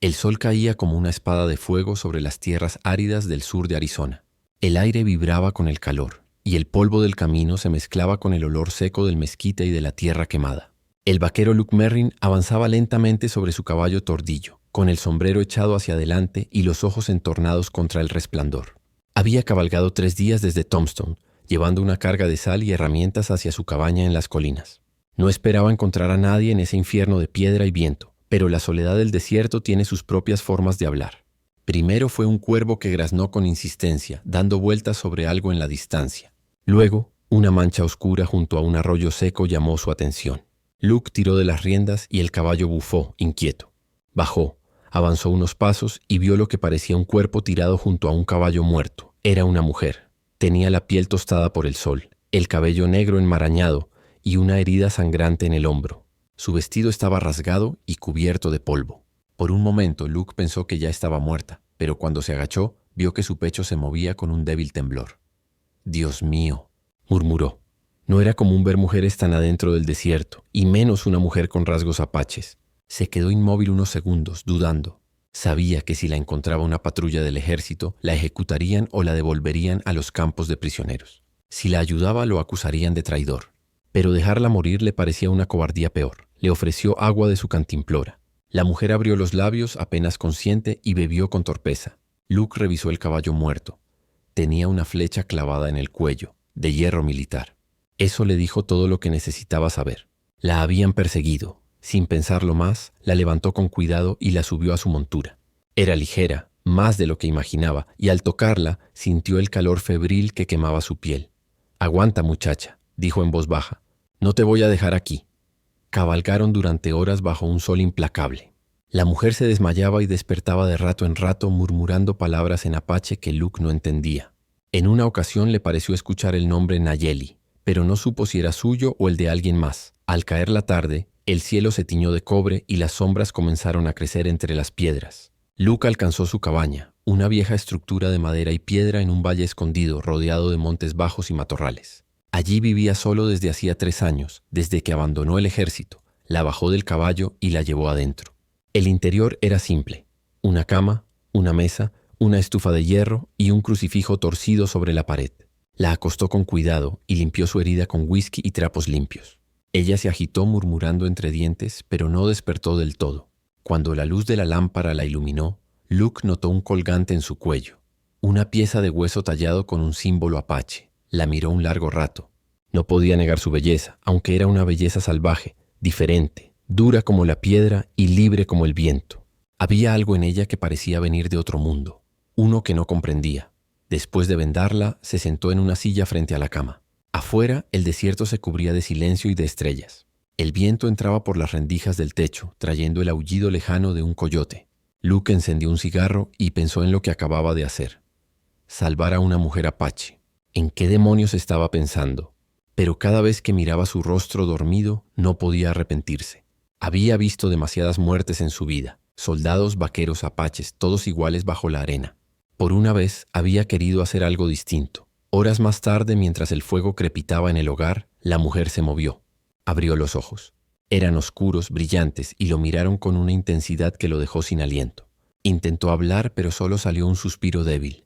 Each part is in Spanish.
El sol caía como una espada de fuego sobre las tierras áridas del sur de Arizona. El aire vibraba con el calor, y el polvo del camino se mezclaba con el olor seco del mezquite y de la tierra quemada. El vaquero Luke Merrin avanzaba lentamente sobre su caballo tordillo, con el sombrero echado hacia adelante y los ojos entornados contra el resplandor. Había cabalgado 3 días desde Tombstone, llevando una carga de sal y herramientas hacia su cabaña en las colinas. No esperaba encontrar a nadie en ese infierno de piedra y viento, pero la soledad del desierto tiene sus propias formas de hablar. Primero fue un cuervo que graznó con insistencia, dando vueltas sobre algo en la distancia. Luego, una mancha oscura junto a un arroyo seco llamó su atención. Luke tiró de las riendas y el caballo bufó, inquieto. Bajó, avanzó unos pasos y vio lo que parecía un cuerpo tirado junto a un caballo muerto. Era una mujer. Tenía la piel tostada por el sol, el cabello negro enmarañado y una herida sangrante en el hombro. Su vestido estaba rasgado y cubierto de polvo. Por un momento Luke pensó que ya estaba muerta, pero cuando se agachó, vio que su pecho se movía con un débil temblor. «Dios mío», murmuró. No era común ver mujeres tan adentro del desierto, y menos una mujer con rasgos apaches. Se quedó inmóvil unos segundos, dudando. Sabía que si la encontraba una patrulla del ejército, la ejecutarían o la devolverían a los campos de prisioneros. Si la ayudaba, lo acusarían de traidor. Pero dejarla morir le parecía una cobardía peor. Le ofreció agua de su cantimplora. La mujer abrió los labios, apenas consciente, y bebió con torpeza. Luke revisó el caballo muerto. Tenía una flecha clavada en el cuello, de hierro militar. Eso le dijo todo lo que necesitaba saber. La habían perseguido. Sin pensarlo más, la levantó con cuidado y la subió a su montura. Era ligera, más de lo que imaginaba, y al tocarla sintió el calor febril que quemaba su piel. «Aguanta, muchacha», dijo en voz baja. «No te voy a dejar aquí». Cabalgaron durante horas bajo un sol implacable. La mujer se desmayaba y despertaba de rato en rato murmurando palabras en apache que Luke no entendía. En una ocasión le pareció escuchar el nombre Nayeli, pero no supo si era suyo o el de alguien más. Al caer la tarde, el cielo se tiñó de cobre y las sombras comenzaron a crecer entre las piedras. Luke alcanzó su cabaña, una vieja estructura de madera y piedra en un valle escondido rodeado de montes bajos y matorrales. Allí vivía solo desde hacía 3 años, desde que abandonó el ejército, la bajó del caballo y la llevó adentro. El interior era simple: una cama, una mesa, una estufa de hierro y un crucifijo torcido sobre la pared. La acostó con cuidado y limpió su herida con whisky y trapos limpios. Ella se agitó murmurando entre dientes, pero no despertó del todo. Cuando la luz de la lámpara la iluminó, Luke notó un colgante en su cuello, una pieza de hueso tallado con un símbolo apache. La miró un largo rato. No podía negar su belleza, aunque era una belleza salvaje, diferente, dura como la piedra y libre como el viento. Había algo en ella que parecía venir de otro mundo, uno que no comprendía. Después de vendarla, se sentó en una silla frente a la cama. Afuera, el desierto se cubría de silencio y de estrellas. El viento entraba por las rendijas del techo, trayendo el aullido lejano de un coyote. Luke encendió un cigarro y pensó en lo que acababa de hacer. Salvar a una mujer apache. ¿En qué demonios estaba pensando? Pero cada vez que miraba su rostro dormido, no podía arrepentirse. Había visto demasiadas muertes en su vida. Soldados, vaqueros, apaches, todos iguales bajo la arena. Por una vez había querido hacer algo distinto. Horas más tarde, mientras el fuego crepitaba en el hogar, la mujer se movió. Abrió los ojos. Eran oscuros, brillantes, y lo miraron con una intensidad que lo dejó sin aliento. Intentó hablar, pero solo salió un suspiro débil.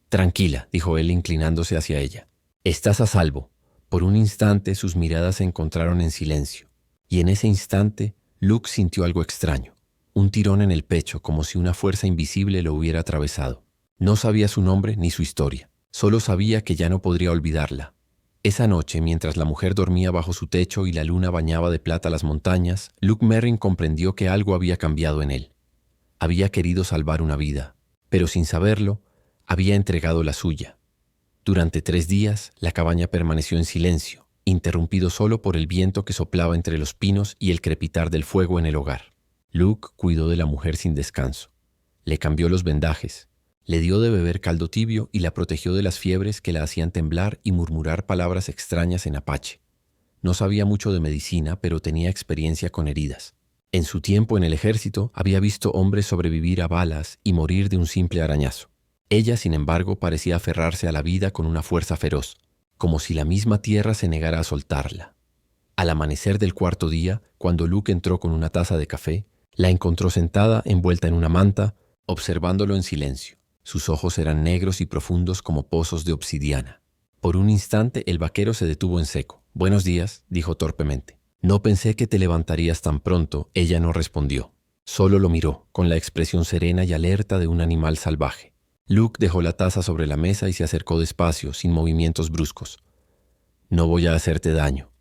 «Tranquila», dijo él inclinándose hacia ella. «Estás a salvo». Por un instante sus miradas se encontraron en silencio. Y en ese instante, Luke sintió algo extraño. Un tirón en el pecho, como si una fuerza invisible lo hubiera atravesado. No sabía su nombre ni su historia. Solo sabía que ya no podría olvidarla. Esa noche, mientras la mujer dormía bajo su techo y la luna bañaba de plata las montañas, Luke Merrin comprendió que algo había cambiado en él. Había querido salvar una vida, pero sin saberlo, había entregado la suya. Durante 3 días, la cabaña permaneció en silencio, interrumpido solo por el viento que soplaba entre los pinos y el crepitar del fuego en el hogar. Luke cuidó de la mujer sin descanso. Le cambió los vendajes, le dio de beber caldo tibio y la protegió de las fiebres que la hacían temblar y murmurar palabras extrañas en apache. No sabía mucho de medicina, pero tenía experiencia con heridas. En su tiempo en el ejército había visto hombres sobrevivir a balas y morir de un simple arañazo. Ella, sin embargo, parecía aferrarse a la vida con una fuerza feroz, como si la misma tierra se negara a soltarla. Al amanecer del 4.º día, cuando Luke entró con una taza de café, La encontró sentada, envuelta en una manta, observándolo en silencio. Sus ojos eran negros y profundos como pozos de obsidiana. Por un instante el vaquero se detuvo en seco. «Buenos días», dijo torpemente. «No pensé que te levantarías tan pronto». Ella no respondió. Solo lo miró, con la expresión serena y alerta de un animal salvaje. Luke dejó la taza sobre la mesa y se acercó despacio, sin movimientos bruscos. «No voy a hacerte daño»,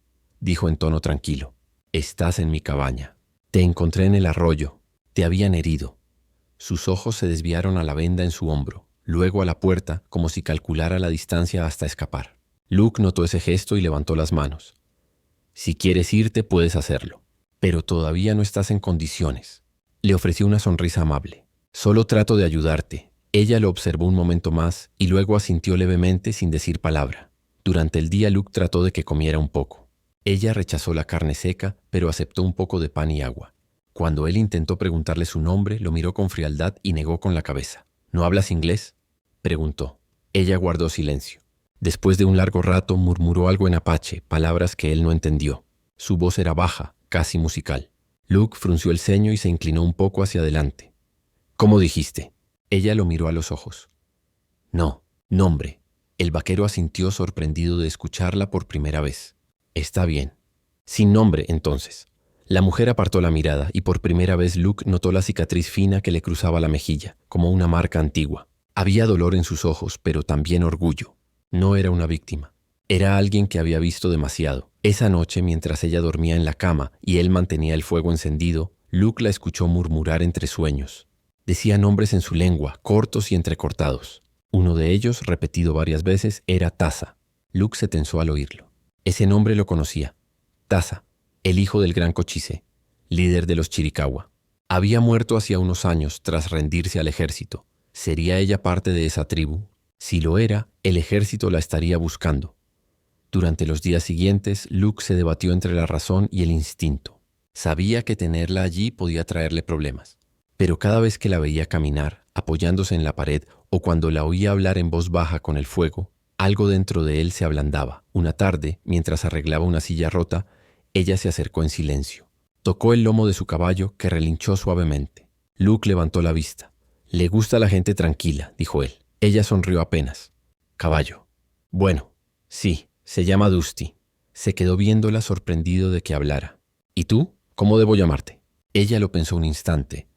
dijo en tono tranquilo. «Estás en mi cabaña. Te encontré en el arroyo. Te habían herido». Sus ojos se desviaron a la venda en su hombro, luego a la puerta, como si calculara la distancia hasta escapar. Luke notó ese gesto y levantó las manos. «Si quieres irte, puedes hacerlo. Pero todavía no estás en condiciones». Le ofreció una sonrisa amable. «Solo trato de ayudarte». Ella lo observó un momento más y luego asintió levemente sin decir palabra. Durante el día Luke trató de que comiera un poco. Ella rechazó la carne seca, pero aceptó un poco de pan y agua. Cuando él intentó preguntarle su nombre, lo miró con frialdad y negó con la cabeza. «¿No hablas inglés?», preguntó. Ella guardó silencio. Después de un largo rato murmuró algo en apache, palabras que él no entendió. Su voz era baja, casi musical. Luke frunció el ceño y se inclinó un poco hacia adelante. «¿Cómo dijiste?». Ella lo miró a los ojos. «No, nombre». El vaquero asintió sorprendido de escucharla por primera vez. «Está bien. Sin nombre, entonces». La mujer apartó la mirada y por primera vez Luke notó la cicatriz fina que le cruzaba la mejilla, como una marca antigua. Había dolor en sus ojos, pero también orgullo. No era una víctima. Era alguien que había visto demasiado. Esa noche, mientras ella dormía en la cama y él mantenía el fuego encendido, Luke la escuchó murmurar entre sueños. Decía nombres en su lengua, cortos y entrecortados. Uno de ellos, repetido varias veces, era Taza. Luke se tensó al oírlo. Ese nombre lo conocía. Taza, el hijo del gran Cochise, líder de los Chiricahua. Había muerto hacía unos años tras rendirse al ejército. ¿Sería ella parte de esa tribu? Si lo era, el ejército la estaría buscando. Durante los días siguientes, Luke se debatió entre la razón y el instinto. Sabía que tenerla allí podía traerle problemas. Pero cada vez que la veía caminar, apoyándose en la pared o cuando la oía hablar en voz baja con el fuego, algo dentro de él se ablandaba. Una tarde, mientras arreglaba una silla rota, ella se acercó en silencio. Tocó el lomo de su caballo, que relinchó suavemente. Luke levantó la vista. «Le gusta la gente tranquila», dijo él. Ella sonrió apenas. «Caballo». «Bueno, sí, se llama Dusty». Se quedó viéndola sorprendido de que hablara. «¿Y tú? ¿Cómo debo llamarte?». Ella lo pensó un instante.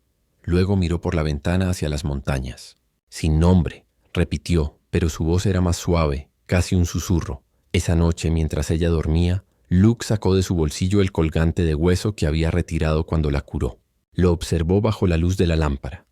Luego miró por la ventana hacia las montañas. «Sin nombre», repitió, pero su voz era más suave, casi un susurro. Esa noche, mientras ella dormía, Luke sacó de su bolsillo el colgante de hueso que había retirado cuando la curó. Lo observó bajo la luz de la lámpara.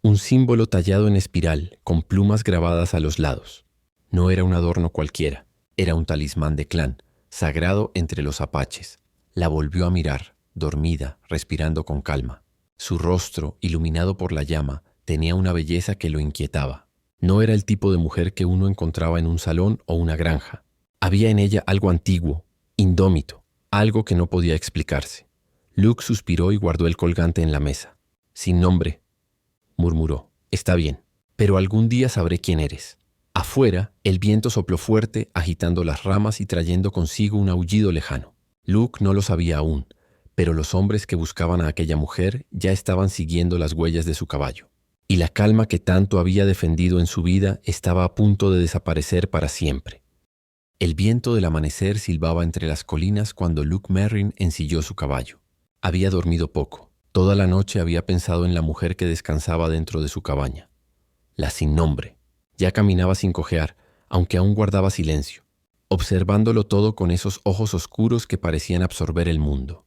Un símbolo tallado en espiral, con plumas grabadas a los lados. No era un adorno cualquiera, era un talismán de clan, sagrado entre los apaches. La volvió a mirar, dormida, respirando con calma. Su rostro, iluminado por la llama, tenía una belleza que lo inquietaba. No era el tipo de mujer que uno encontraba en un salón o una granja. Había en ella algo antiguo, indómito, algo que no podía explicarse. Luke suspiró y guardó el colgante en la mesa. «Sin nombre», murmuró. «Está bien, pero algún día sabré quién eres». Afuera, el viento sopló fuerte, agitando las ramas y trayendo consigo un aullido lejano. Luke no lo sabía aún, pero los hombres que buscaban a aquella mujer ya estaban siguiendo las huellas de su caballo. Y la calma que tanto había defendido en su vida estaba a punto de desaparecer para siempre. El viento del amanecer silbaba entre las colinas cuando Luke Merrin ensilló su caballo. Había dormido poco. Toda la noche había pensado en la mujer que descansaba dentro de su cabaña. La sin nombre. Ya caminaba sin cojear, aunque aún guardaba silencio, observándolo todo con esos ojos oscuros que parecían absorber el mundo.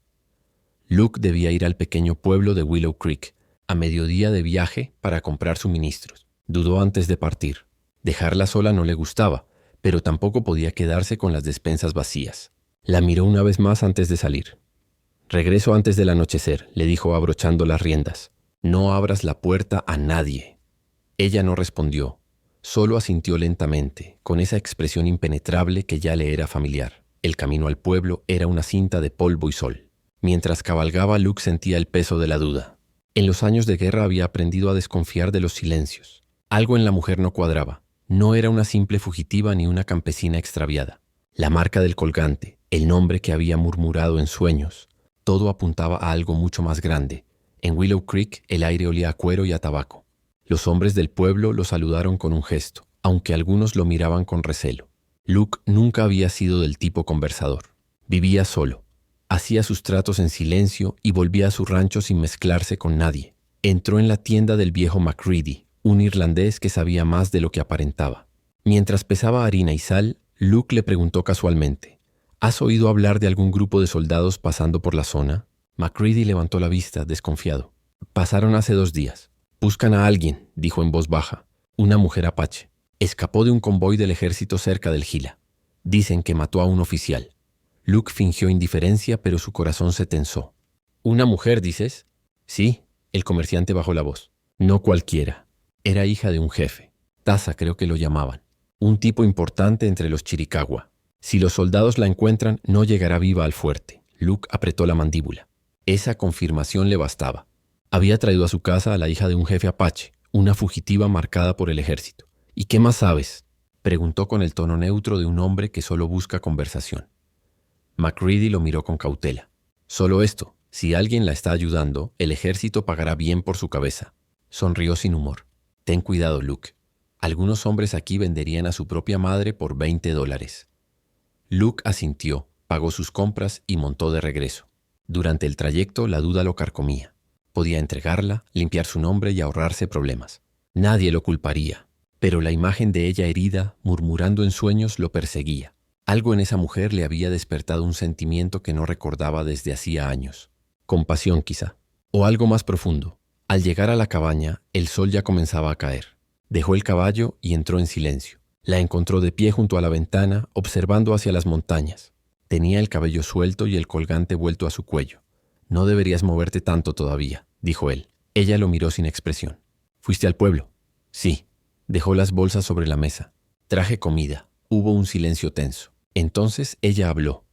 Luke debía ir al pequeño pueblo de Willow Creek, a mediodía de viaje para comprar suministros. Dudó antes de partir. Dejarla sola no le gustaba, pero tampoco podía quedarse con las despensas vacías. La miró una vez más antes de salir. «Regreso antes del anochecer», le dijo abrochando las riendas. «No abras la puerta a nadie». Ella no respondió. Solo asintió lentamente, con esa expresión impenetrable que ya le era familiar. El camino al pueblo era una cinta de polvo y sol. Mientras cabalgaba, Luke sentía el peso de la duda. En los años de guerra había aprendido a desconfiar de los silencios. Algo en la mujer no cuadraba. No era una simple fugitiva ni una campesina extraviada. La marca del colgante, el nombre que había murmurado en sueños, todo apuntaba a algo mucho más grande. En Willow Creek el aire olía a cuero y a tabaco. Los hombres del pueblo lo saludaron con un gesto, aunque algunos lo miraban con recelo. Luke nunca había sido del tipo conversador. Vivía solo. Hacía sus tratos en silencio y volvía a su rancho sin mezclarse con nadie. Entró en la tienda del viejo Macready, un irlandés que sabía más de lo que aparentaba. Mientras pesaba harina y sal, Luke le preguntó casualmente: ¿Has oído hablar de algún grupo de soldados pasando por la zona? Macready levantó la vista, desconfiado. Pasaron hace 2 días. Buscan a alguien, dijo en voz baja. Una mujer apache. Escapó de un convoy del ejército cerca del Gila. Dicen que mató a un oficial. Luke fingió indiferencia, pero su corazón se tensó. ¿Una mujer, dices? Sí, el comerciante bajó la voz. No cualquiera. Era hija de un jefe. Taza, creo que lo llamaban. Un tipo importante entre los Chiricahua. Si los soldados la encuentran, no llegará viva al fuerte. Luke apretó la mandíbula. Esa confirmación le bastaba. Había traído a su casa a la hija de un jefe apache, una fugitiva marcada por el ejército. ¿Y qué más sabes?, preguntó con el tono neutro de un hombre que solo busca conversación. Macready lo miró con cautela. Solo esto: si alguien la está ayudando, el ejército pagará bien por su cabeza. Sonrió sin humor. Ten cuidado, Luke. Algunos hombres aquí venderían a su propia madre por $20. Luke asintió, pagó sus compras y montó de regreso. Durante el trayecto la duda lo carcomía. Podía entregarla, limpiar su nombre y ahorrarse problemas. Nadie lo culparía, pero la imagen de ella herida, murmurando en sueños, lo perseguía. Algo en esa mujer le había despertado un sentimiento que no recordaba desde hacía años. Compasión, quizá. O algo más profundo. Al llegar a la cabaña, el sol ya comenzaba a caer. Dejó el caballo y entró en silencio. La encontró de pie junto a la ventana, observando hacia las montañas. Tenía el cabello suelto y el colgante vuelto a su cuello. No deberías moverte tanto todavía, dijo él. Ella lo miró sin expresión. ¿Fuiste al pueblo? Sí. Dejó las bolsas sobre la mesa. Traje comida. Hubo un silencio tenso. Entonces ella habló.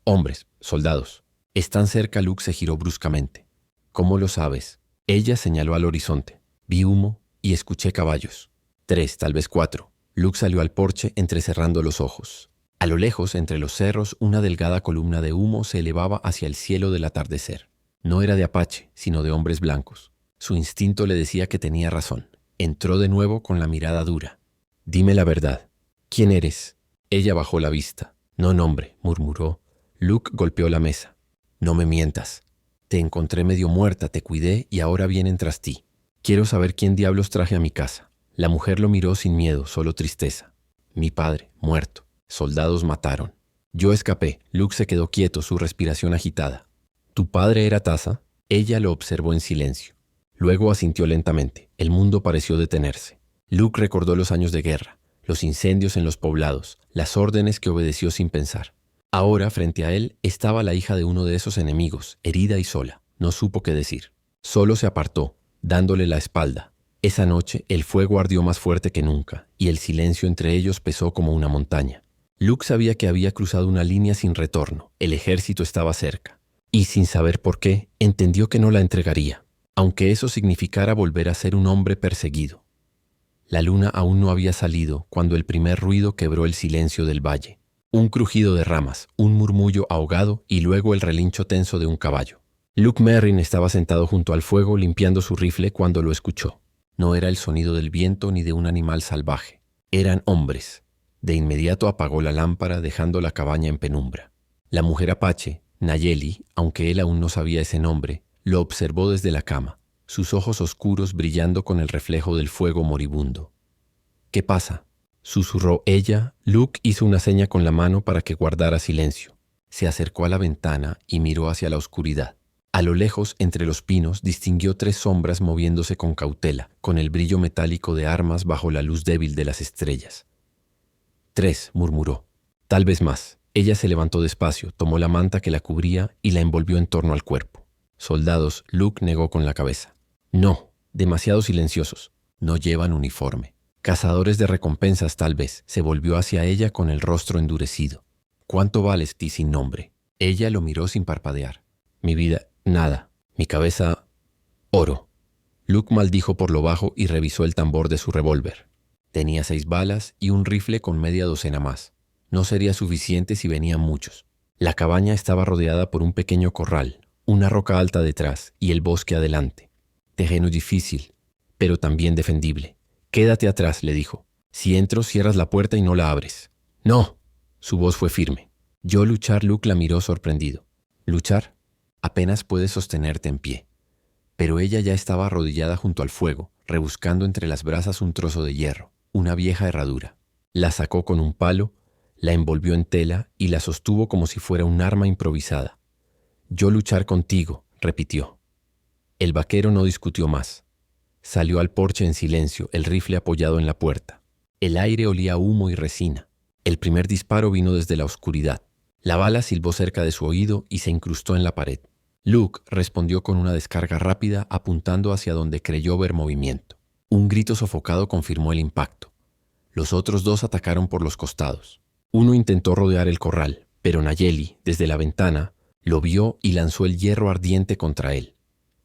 Hombres, soldados. Están cerca. Luke se giró bruscamente. ¿Cómo lo sabes? Ella señaló al horizonte. Vi humo y escuché caballos. 3, tal vez 4. Luke salió al porche entrecerrando los ojos. A lo lejos, entre los cerros, una delgada columna de humo se elevaba hacia el cielo del atardecer. No era de apache, sino de hombres blancos. Su instinto le decía que tenía razón. Entró de nuevo con la mirada dura. Dime la verdad. ¿Quién eres? Ella bajó la vista. No, nombre, murmuró. Luke golpeó la mesa. No me mientas. Te encontré medio muerta, te cuidé y ahora vienen tras ti. Quiero saber quién diablos traje a mi casa. La mujer lo miró sin miedo, solo tristeza. Mi padre, muerto. Soldados mataron. Yo escapé. Luke se quedó quieto, su respiración agitada. ¿Tu padre era Taza? Ella lo observó en silencio. Luego asintió lentamente. El mundo pareció detenerse. Luke recordó los años de guerra, los incendios en los poblados, las órdenes que obedeció sin pensar. Ahora, frente a él, estaba la hija de uno de esos enemigos, herida y sola. No supo qué decir. Solo se apartó, dándole la espalda. Esa noche, el fuego ardió más fuerte que nunca, y el silencio entre ellos pesó como una montaña. Luke sabía que había cruzado una línea sin retorno. El ejército estaba cerca. Y sin saber por qué, entendió que no la entregaría, aunque eso significara volver a ser un hombre perseguido. La luna aún no había salido cuando el primer ruido quebró el silencio del valle. Un crujido de ramas, un murmullo ahogado y luego el relincho tenso de un caballo. Luke Merrin estaba sentado junto al fuego limpiando su rifle cuando lo escuchó. No era el sonido del viento ni de un animal salvaje. Eran hombres. De inmediato apagó la lámpara dejando la cabaña en penumbra. La mujer apache, Nayeli, aunque él aún no sabía ese nombre, lo observó desde la cama, sus ojos oscuros brillando con el reflejo del fuego moribundo. ¿Qué pasa?, susurró ella. Luke hizo una seña con la mano para que guardara silencio. Se acercó a la ventana y miró hacia la oscuridad. A lo lejos, entre los pinos, distinguió 3 sombras moviéndose con cautela, con el brillo metálico de armas bajo la luz débil de las estrellas. 3, murmuró. Tal vez más. Ella se levantó despacio, tomó la manta que la cubría y la envolvió en torno al cuerpo. Soldados, Luke negó con la cabeza. No, demasiado silenciosos. No llevan uniforme. Cazadores de recompensas, tal vez. Se volvió hacia ella con el rostro endurecido. ¿Cuánto vales, ti sin nombre? Ella lo miró sin parpadear. Mi vida, nada. Mi cabeza, oro. Luke maldijo por lo bajo y revisó el tambor de su revólver. Tenía 6 balas y un rifle con media docena más. No sería suficiente si venían muchos. La cabaña estaba rodeada por un pequeño corral, una roca alta detrás y el bosque adelante. Terreno difícil, pero también defendible. Quédate atrás, le dijo. Si entro, cierras la puerta y no la abres. ¡No! Su voz fue firme. Yo luchar, Luke la miró sorprendido. ¿Luchar? Apenas puedes sostenerte en pie. Pero ella ya estaba arrodillada junto al fuego, rebuscando entre las brasas un trozo de hierro, una vieja herradura. La sacó con un palo, la envolvió en tela y la sostuvo como si fuera un arma improvisada. Yo luchar contigo, repitió. El vaquero no discutió más. Salió al porche en silencio, el rifle apoyado en la puerta. El aire olía a humo y resina. El primer disparo vino desde la oscuridad. La bala silbó cerca de su oído y se incrustó en la pared. Luke respondió con una descarga rápida apuntando hacia donde creyó ver movimiento. Un grito sofocado confirmó el impacto. Los otros dos atacaron por los costados. Uno intentó rodear el corral, pero Nayeli, desde la ventana, lo vio y lanzó el hierro ardiente contra él.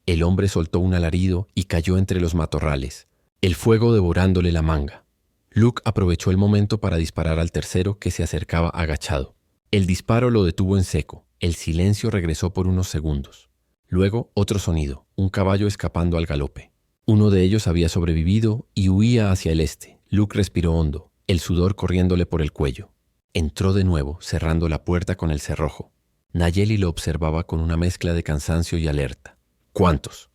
El hombre soltó un alarido y cayó entre los matorrales, el fuego devorándole la manga. Luke aprovechó el momento para disparar al tercero que se acercaba agachado. El disparo lo detuvo en seco. El silencio regresó por unos segundos. Luego, otro sonido, un caballo escapando al galope. Uno de ellos había sobrevivido y huía hacia el este. Luke respiró hondo, el sudor corriéndole por el cuello. Entró de nuevo, cerrando la puerta con el cerrojo. Nayeli lo observaba con una mezcla de cansancio y alerta. ¿Cuántos?,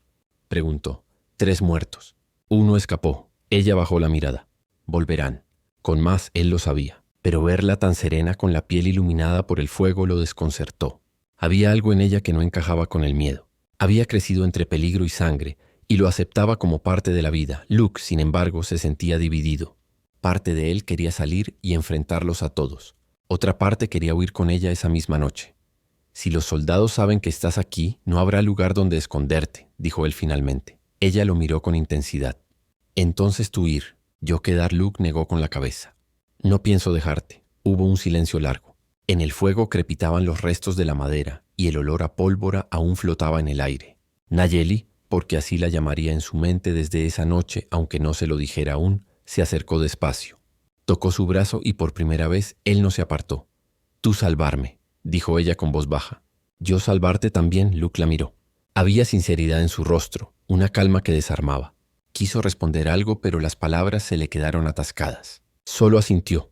preguntó. 3 muertos. Uno escapó. Ella bajó la mirada. Volverán. Con más, él lo sabía. Pero verla tan serena con la piel iluminada por el fuego lo desconcertó. Había algo en ella que no encajaba con el miedo. Había crecido entre peligro y sangre y lo aceptaba como parte de la vida. Luke, sin embargo, se sentía dividido. Parte de él quería salir y enfrentarlos a todos. Otra parte quería huir con ella esa misma noche. Si los soldados saben que estás aquí, no habrá lugar donde esconderte, dijo él finalmente. Ella lo miró con intensidad. Entonces tú ir. Yo quedar, Luke negó con la cabeza. No pienso dejarte. Hubo un silencio largo. En el fuego crepitaban los restos de la madera y el olor a pólvora aún flotaba en el aire. Nayeli, porque así la llamaría en su mente desde esa noche, aunque no se lo dijera aún, se acercó despacio. Tocó su brazo y por primera vez él no se apartó. Tú salvarme, dijo ella con voz baja. Yo salvarte también, Luke la miró. Había sinceridad en su rostro, una calma que desarmaba. Quiso responder algo, pero las palabras se le quedaron atascadas. Solo asintió.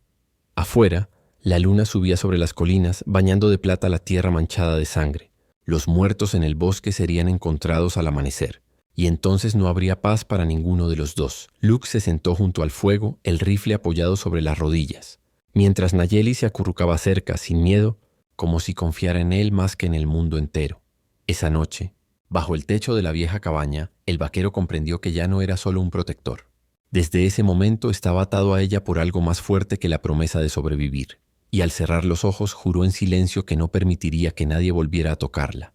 Afuera, la luna subía sobre las colinas, bañando de plata la tierra manchada de sangre. Los muertos en el bosque serían encontrados al amanecer, y entonces no habría paz para ninguno de los dos. Luke se sentó junto al fuego, el rifle apoyado sobre las rodillas, mientras Nayeli se acurrucaba cerca, sin miedo, como si confiara en él más que en el mundo entero. Esa noche, bajo el techo de la vieja cabaña, el vaquero comprendió que ya no era solo un protector. Desde ese momento estaba atado a ella por algo más fuerte que la promesa de sobrevivir, y al cerrar los ojos juró en silencio que no permitiría que nadie volviera a tocarla.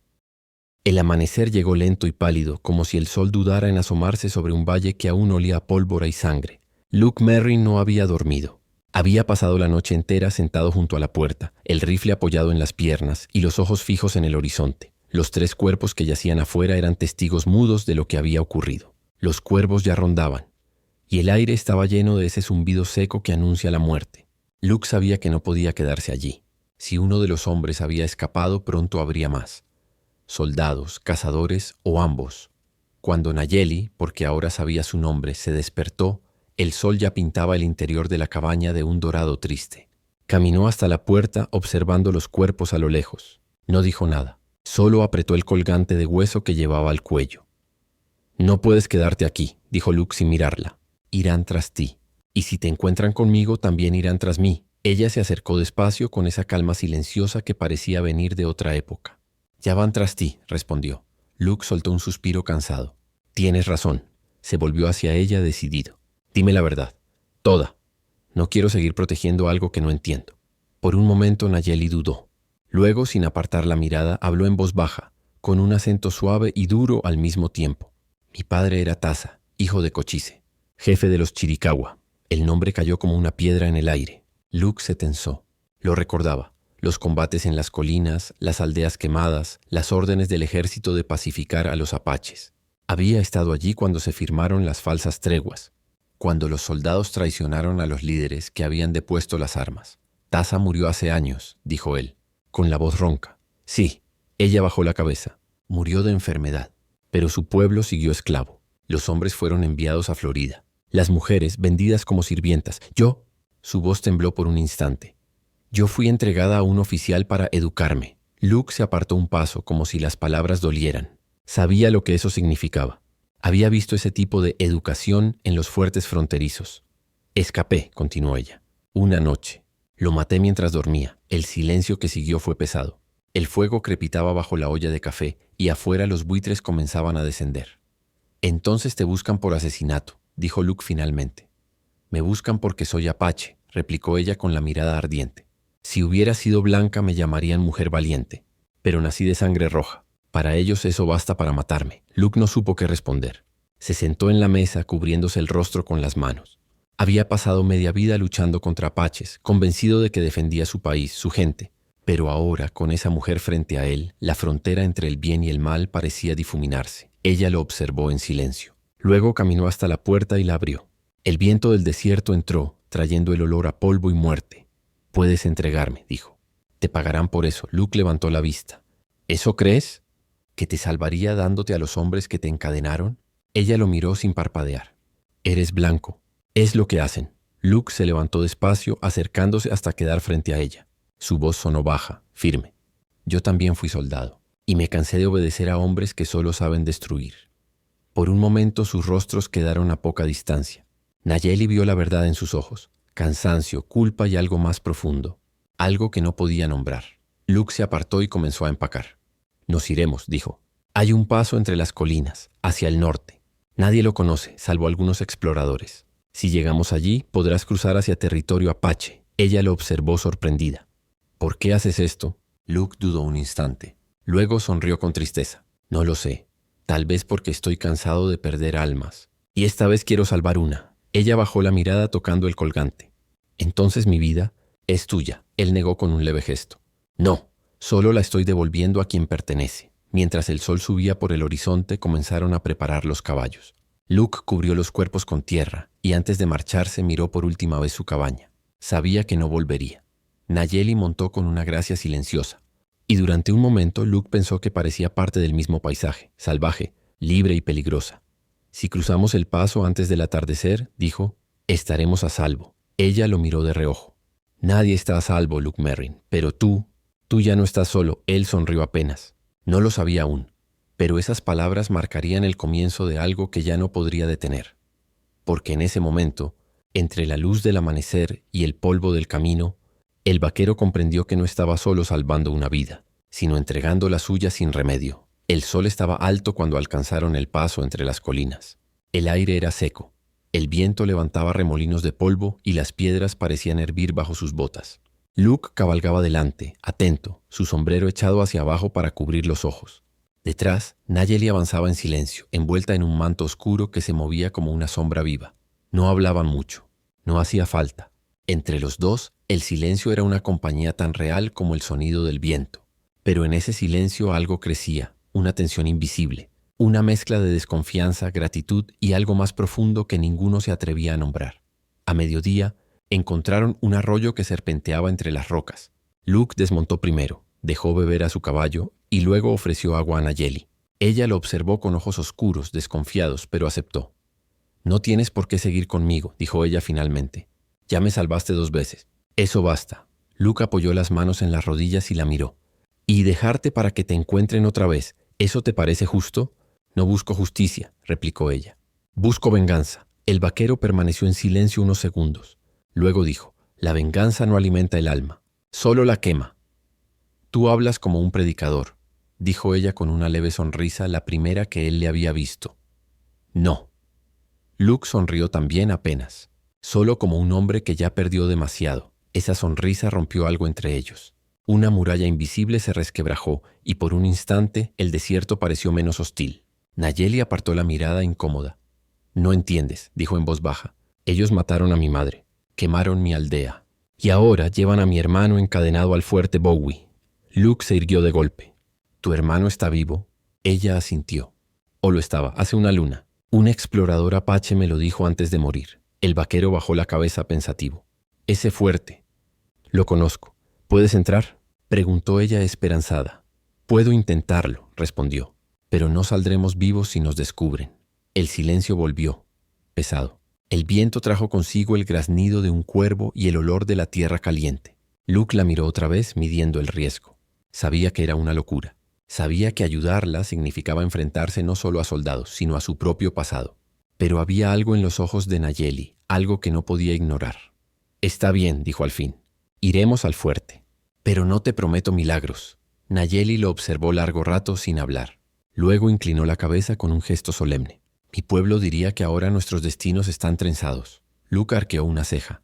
El amanecer llegó lento y pálido, como si el sol dudara en asomarse sobre un valle que aún olía a pólvora y sangre. Luke Merrin no había dormido. Había pasado la noche entera sentado junto a la puerta, el rifle apoyado en las piernas y los ojos fijos en el horizonte. Los 3 cuerpos que yacían afuera eran testigos mudos de lo que había ocurrido. Los cuervos ya rondaban, y el aire estaba lleno de ese zumbido seco que anuncia la muerte. Luke sabía que no podía quedarse allí. Si uno de los hombres había escapado, pronto habría más. Soldados, cazadores o ambos. Cuando Nayeli, porque ahora sabía su nombre, se despertó, el sol ya pintaba el interior de la cabaña de un dorado triste. Caminó hasta la puerta observando los cuerpos a lo lejos. No dijo nada. Solo apretó el colgante de hueso que llevaba al cuello. No puedes quedarte aquí, dijo Luke sin mirarla. Irán tras ti. Y si te encuentran conmigo, también irán tras mí. Ella se acercó despacio con esa calma silenciosa que parecía venir de otra época. Ya van tras ti, respondió. Luke soltó un suspiro cansado. Tienes razón. Se volvió hacia ella decidido. Dime la verdad. Toda. No quiero seguir protegiendo algo que no entiendo. Por un momento Nayeli dudó. Luego, sin apartar la mirada, habló en voz baja, con un acento suave y duro al mismo tiempo. Mi padre era Taza, hijo de Cochise, jefe de los Chiricahua. El nombre cayó como una piedra en el aire. Luke se tensó. Lo recordaba. Los combates en las colinas, las aldeas quemadas, las órdenes del ejército de pacificar a los apaches. Había estado allí cuando se firmaron las falsas treguas, cuando los soldados traicionaron a los líderes que habían depuesto las armas. Taza murió hace años, dijo él, con la voz ronca. Sí, ella bajó la cabeza. Murió de enfermedad, pero su pueblo siguió esclavo. Los hombres fueron enviados a Florida. Las mujeres vendidas como sirvientas. Yo, su voz tembló por un instante. Yo fui entregada a un oficial para educarme. Luke se apartó un paso como si las palabras dolieran. Sabía lo que eso significaba. Había visto ese tipo de educación en los fuertes fronterizos. Escapé, continuó ella. Una noche. Lo maté mientras dormía. El silencio que siguió fue pesado. El fuego crepitaba bajo la olla de café y afuera los buitres comenzaban a descender. Entonces te buscan por asesinato, dijo Luke finalmente. Me buscan porque soy apache, replicó ella con la mirada ardiente. Si hubiera sido blanca me llamarían mujer valiente, pero nací de sangre roja. Para ellos eso basta para matarme. Luke no supo qué responder. Se sentó en la mesa cubriéndose el rostro con las manos. Había pasado media vida luchando contra apaches, convencido de que defendía su país, su gente. Pero ahora, con esa mujer frente a él, la frontera entre el bien y el mal parecía difuminarse. Ella lo observó en silencio. Luego caminó hasta la puerta y la abrió. El viento del desierto entró, trayendo el olor a polvo y muerte. Puedes entregarme, dijo. Te pagarán por eso. Luke levantó la vista. ¿Eso crees? ¿Que te salvaría dándote a los hombres que te encadenaron? Ella lo miró sin parpadear. Eres blanco. Es lo que hacen. Luke se levantó despacio, acercándose hasta quedar frente a ella. Su voz sonó baja, firme. Yo también fui soldado, y me cansé de obedecer a hombres que solo saben destruir. Por un momento sus rostros quedaron a poca distancia. Nayeli vio la verdad en sus ojos, cansancio, culpa y algo más profundo, algo que no podía nombrar. Luke se apartó y comenzó a empacar. Nos iremos, dijo. Hay un paso entre las colinas, hacia el norte. Nadie lo conoce, salvo algunos exploradores. Si llegamos allí, podrás cruzar hacia territorio apache. Ella lo observó sorprendida. ¿Por qué haces esto? Luke dudó un instante. Luego sonrió con tristeza. No lo sé. Tal vez porque estoy cansado de perder almas. Y esta vez quiero salvar una. Ella bajó la mirada tocando el colgante. Entonces mi vida es tuya. Él negó con un leve gesto. No, solo la estoy devolviendo a quien pertenece. Mientras el sol subía por el horizonte, comenzaron a preparar los caballos. Luke cubrió los cuerpos con tierra y antes de marcharse miró por última vez su cabaña. Sabía que no volvería. Nayeli montó con una gracia silenciosa, y durante un momento Luke pensó que parecía parte del mismo paisaje, salvaje, libre y peligrosa. Si cruzamos el paso antes del atardecer, dijo, estaremos a salvo. Ella lo miró de reojo. Nadie está a salvo, Luke Merrin, pero tú ya no estás solo. Él sonrió apenas. No lo sabía aún, pero esas palabras marcarían el comienzo de algo que ya no podría detener. Porque en ese momento, entre la luz del amanecer y el polvo del camino, el vaquero comprendió que no estaba solo salvando una vida, sino entregando la suya sin remedio. El sol estaba alto cuando alcanzaron el paso entre las colinas. El aire era seco. El viento levantaba remolinos de polvo y las piedras parecían hervir bajo sus botas. Luke cabalgaba delante, atento, su sombrero echado hacia abajo para cubrir los ojos. Detrás, Nayeli avanzaba en silencio, envuelta en un manto oscuro que se movía como una sombra viva. No hablaban mucho. No hacía falta. Entre los dos, el silencio era una compañía tan real como el sonido del viento. Pero en ese silencio algo crecía, una tensión invisible, una mezcla de desconfianza, gratitud y algo más profundo que ninguno se atrevía a nombrar. A mediodía, encontraron un arroyo que serpenteaba entre las rocas. Luke desmontó primero, dejó beber a su caballo y luego ofreció agua a Nayeli. Ella lo observó con ojos oscuros, desconfiados, pero aceptó. No tienes por qué seguir conmigo, dijo ella finalmente. Ya me salvaste 2 veces. Eso basta. Luke apoyó las manos en las rodillas y la miró. ¿Y dejarte para que te encuentren otra vez? ¿Eso te parece justo? No busco justicia, replicó ella. Busco venganza. El vaquero permaneció en silencio unos segundos. Luego dijo, la venganza no alimenta el alma, solo la quema. Tú hablas como un predicador, dijo ella con una leve sonrisa, la primera que él le había visto. No. Luke sonrió también apenas, solo como un hombre que ya perdió demasiado. Esa sonrisa rompió algo entre ellos. Una muralla invisible se resquebrajó y por un instante el desierto pareció menos hostil. Nayeli apartó la mirada incómoda. No entiendes, dijo en voz baja. Ellos mataron a mi madre, quemaron mi aldea y ahora llevan a mi hermano encadenado al fuerte Bowie. Luke se irguió de golpe. ¿Tu hermano está vivo? Ella asintió. O lo estaba, hace una luna. Un explorador apache me lo dijo antes de morir. El vaquero bajó la cabeza pensativo. Ese fuerte. Lo conozco. ¿Puedes entrar? Preguntó ella esperanzada. Puedo intentarlo, respondió. pero no saldremos vivos si nos descubren. El silencio volvió, pesado. El viento trajo consigo el graznido de un cuervo y el olor de la tierra caliente. Luke la miró otra vez, midiendo el riesgo. Sabía que era una locura. Sabía que ayudarla significaba enfrentarse no solo a soldados, sino a su propio pasado. Pero había algo en los ojos de Nayeli, algo que no podía ignorar. «Está bien», dijo al fin. «Iremos al fuerte. Pero no te prometo milagros». Nayeli lo observó largo rato sin hablar. Luego inclinó la cabeza con un gesto solemne. «Mi pueblo diría que ahora nuestros destinos están trenzados». Luke arqueó una ceja.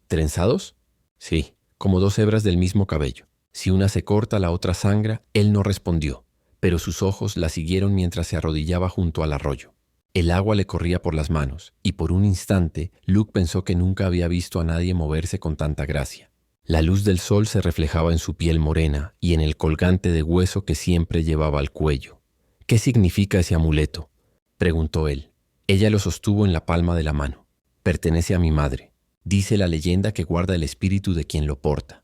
«¿Trenzados?» «Sí, como dos hebras del mismo cabello. Si una se corta, la otra sangra». Él no respondió, pero sus ojos la siguieron mientras se arrodillaba junto al arroyo. El agua le corría por las manos, y por un instante Luke pensó que nunca había visto a nadie moverse con tanta gracia. La luz del sol se reflejaba en su piel morena y en el colgante de hueso que siempre llevaba al cuello. «¿Qué significa ese amuleto?», preguntó él. Ella lo sostuvo en la palma de la mano. «Pertenece a mi madre. Dice la leyenda que guarda el espíritu de quien lo porta».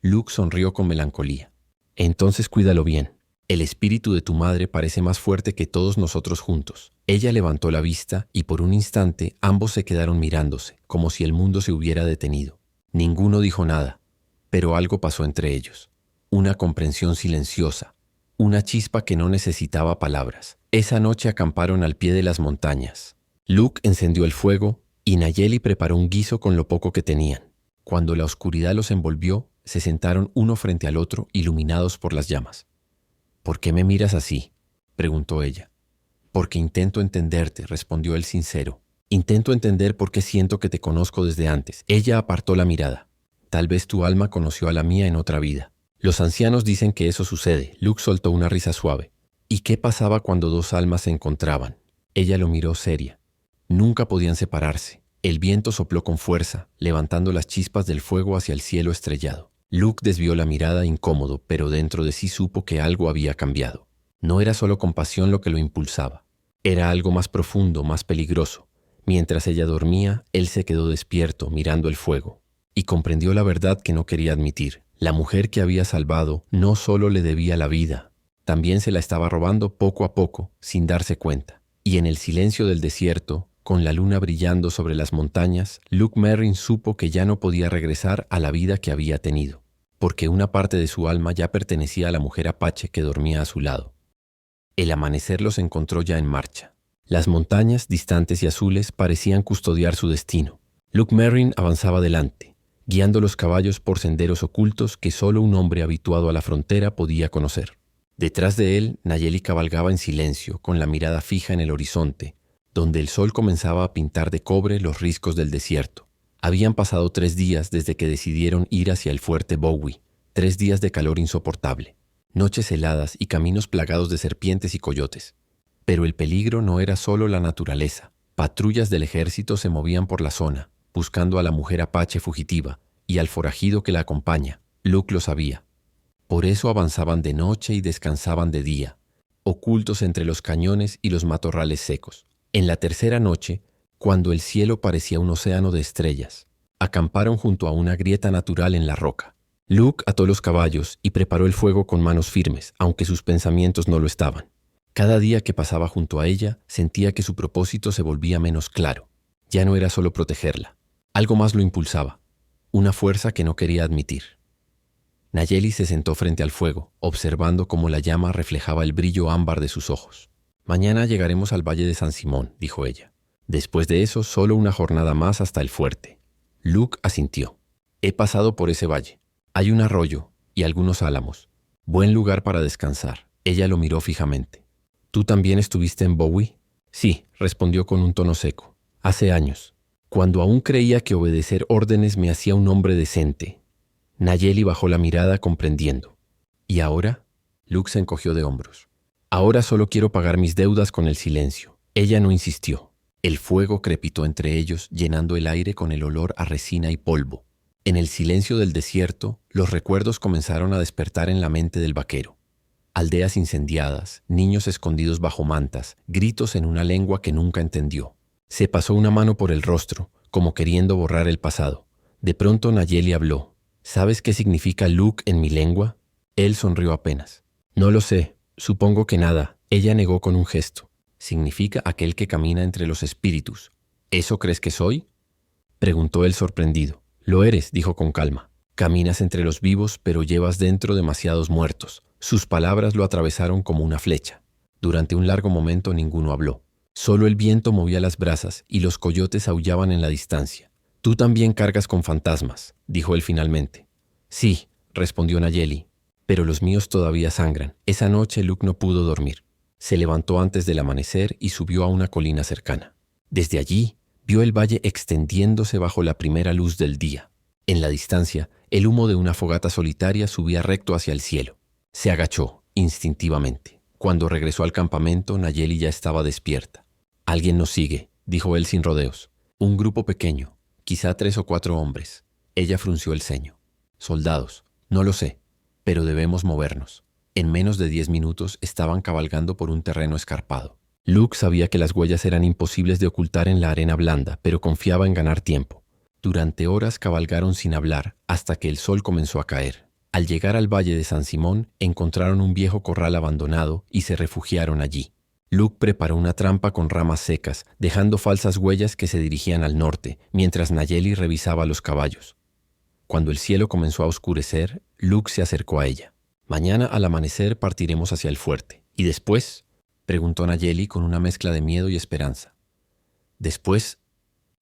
Luke sonrió con melancolía. «Entonces cuídalo bien. El espíritu de tu madre parece más fuerte que todos nosotros juntos». Ella levantó la vista y por un instante ambos se quedaron mirándose, como si el mundo se hubiera detenido. Ninguno dijo nada, pero algo pasó entre ellos. Una comprensión silenciosa, una chispa que no necesitaba palabras. Esa noche acamparon al pie de las montañas. Luke encendió el fuego y Nayeli preparó un guiso con lo poco que tenían. Cuando la oscuridad los envolvió, se sentaron uno frente al otro, iluminados por las llamas. «¿Por qué me miras así?», preguntó ella. «Porque intento entenderte», respondió él sincero. «Intento entender por qué siento que te conozco desde antes». Ella apartó la mirada. «Tal vez tu alma conoció a la mía en otra vida». «Los ancianos dicen que eso sucede». Luke soltó una risa suave. «¿Y qué pasaba cuando dos almas se encontraban?». Ella lo miró seria. Nunca podían separarse. El viento sopló con fuerza, levantando las chispas del fuego hacia el cielo estrellado. Luke desvió la mirada incómodo, pero dentro de sí supo que algo había cambiado. No era solo compasión lo que lo impulsaba. Era algo más profundo, más peligroso. Mientras ella dormía, él se quedó despierto, mirando el fuego. Y comprendió la verdad que no quería admitir. La mujer que había salvado no solo le debía la vida, también se la estaba robando poco a poco, sin darse cuenta. Y en el silencio del desierto, con la luna brillando sobre las montañas, Luke Merrin supo que ya no podía regresar a la vida que había tenido, porque una parte de su alma ya pertenecía a la mujer apache que dormía a su lado. El amanecer los encontró ya en marcha. Las montañas, distantes y azules, parecían custodiar su destino. Luke Merrin avanzaba adelante, guiando los caballos por senderos ocultos que solo un hombre habituado a la frontera podía conocer. Detrás de él, Nayeli cabalgaba en silencio, con la mirada fija en el horizonte, donde el sol comenzaba a pintar de cobre los riscos del desierto. Habían pasado 3 días desde que decidieron ir hacia el fuerte Bowie, 3 días de calor insoportable, noches heladas y caminos plagados de serpientes y coyotes. Pero el peligro no era solo la naturaleza. Patrullas del ejército se movían por la zona, buscando a la mujer apache fugitiva y al forajido que la acompaña. Luke lo sabía. Por eso avanzaban de noche y descansaban de día, ocultos entre los cañones y los matorrales secos. En la tercera noche, cuando el cielo parecía un océano de estrellas, acamparon junto a una grieta natural en la roca. Luke ató los caballos y preparó el fuego con manos firmes, aunque sus pensamientos no lo estaban. Cada día que pasaba junto a ella, sentía que su propósito se volvía menos claro. Ya no era solo protegerla. Algo más lo impulsaba, una fuerza que no quería admitir. Nayeli se sentó frente al fuego, observando cómo la llama reflejaba el brillo ámbar de sus ojos. «Mañana llegaremos al Valle de San Simón», dijo ella. «Después de eso, solo una jornada más hasta el fuerte». Luke asintió. «He pasado por ese valle. Hay un arroyo y algunos álamos. Buen lugar para descansar». Ella lo miró fijamente. «¿Tú también estuviste en Bowie?» «Sí», respondió con un tono seco. «Hace años, cuando aún creía que obedecer órdenes me hacía un hombre decente». Nayeli bajó la mirada comprendiendo. «¿Y ahora?» Luke se encogió de hombros. «Ahora solo quiero pagar mis deudas con el silencio». Ella no insistió. El fuego crepitó entre ellos, llenando el aire con el olor a resina y polvo. En el silencio del desierto, los recuerdos comenzaron a despertar en la mente del vaquero. Aldeas incendiadas, niños escondidos bajo mantas, gritos en una lengua que nunca entendió. Se pasó una mano por el rostro, como queriendo borrar el pasado. De pronto Nayeli habló. «¿Sabes qué significa Luke en mi lengua?» Él sonrió apenas. «No lo sé. Supongo que nada. Ella negó con un gesto. Significa aquel que camina entre los espíritus. ¿Eso crees que soy? Preguntó él sorprendido. Lo eres, dijo con calma. Caminas entre los vivos, pero llevas dentro demasiados muertos. Sus palabras lo atravesaron como una flecha. Durante un largo momento ninguno habló. Solo el viento movía las brasas y los coyotes aullaban en la distancia. Tú también cargas con fantasmas, dijo él finalmente. Sí, respondió Nayeli, pero los míos todavía sangran. Esa noche Luke no pudo dormir. Se levantó antes del amanecer y subió a una colina cercana. Desde allí, vio el valle extendiéndose bajo la primera luz del día. En la distancia, el humo de una fogata solitaria subía recto hacia el cielo. Se agachó, instintivamente. Cuando regresó al campamento, Nayeli ya estaba despierta. «Alguien nos sigue», dijo él sin rodeos. «Un grupo pequeño, quizá 3 o 4 hombres». Ella frunció el ceño. «Soldados, no lo sé, pero debemos movernos». En menos de 10 minutos estaban cabalgando por un terreno escarpado. Luke sabía que las huellas eran imposibles de ocultar en la arena blanda, pero confiaba en ganar tiempo. Durante horas cabalgaron sin hablar, hasta que el sol comenzó a caer. Al llegar al valle de San Simón, encontraron un viejo corral abandonado y se refugiaron allí. Luke preparó una trampa con ramas secas, dejando falsas huellas que se dirigían al norte, mientras Nayeli revisaba los caballos. Cuando el cielo comenzó a oscurecer, Luke se acercó a ella. «Mañana al amanecer partiremos hacia el fuerte. ¿Y después?», preguntó Nayeli con una mezcla de miedo y esperanza. «Después,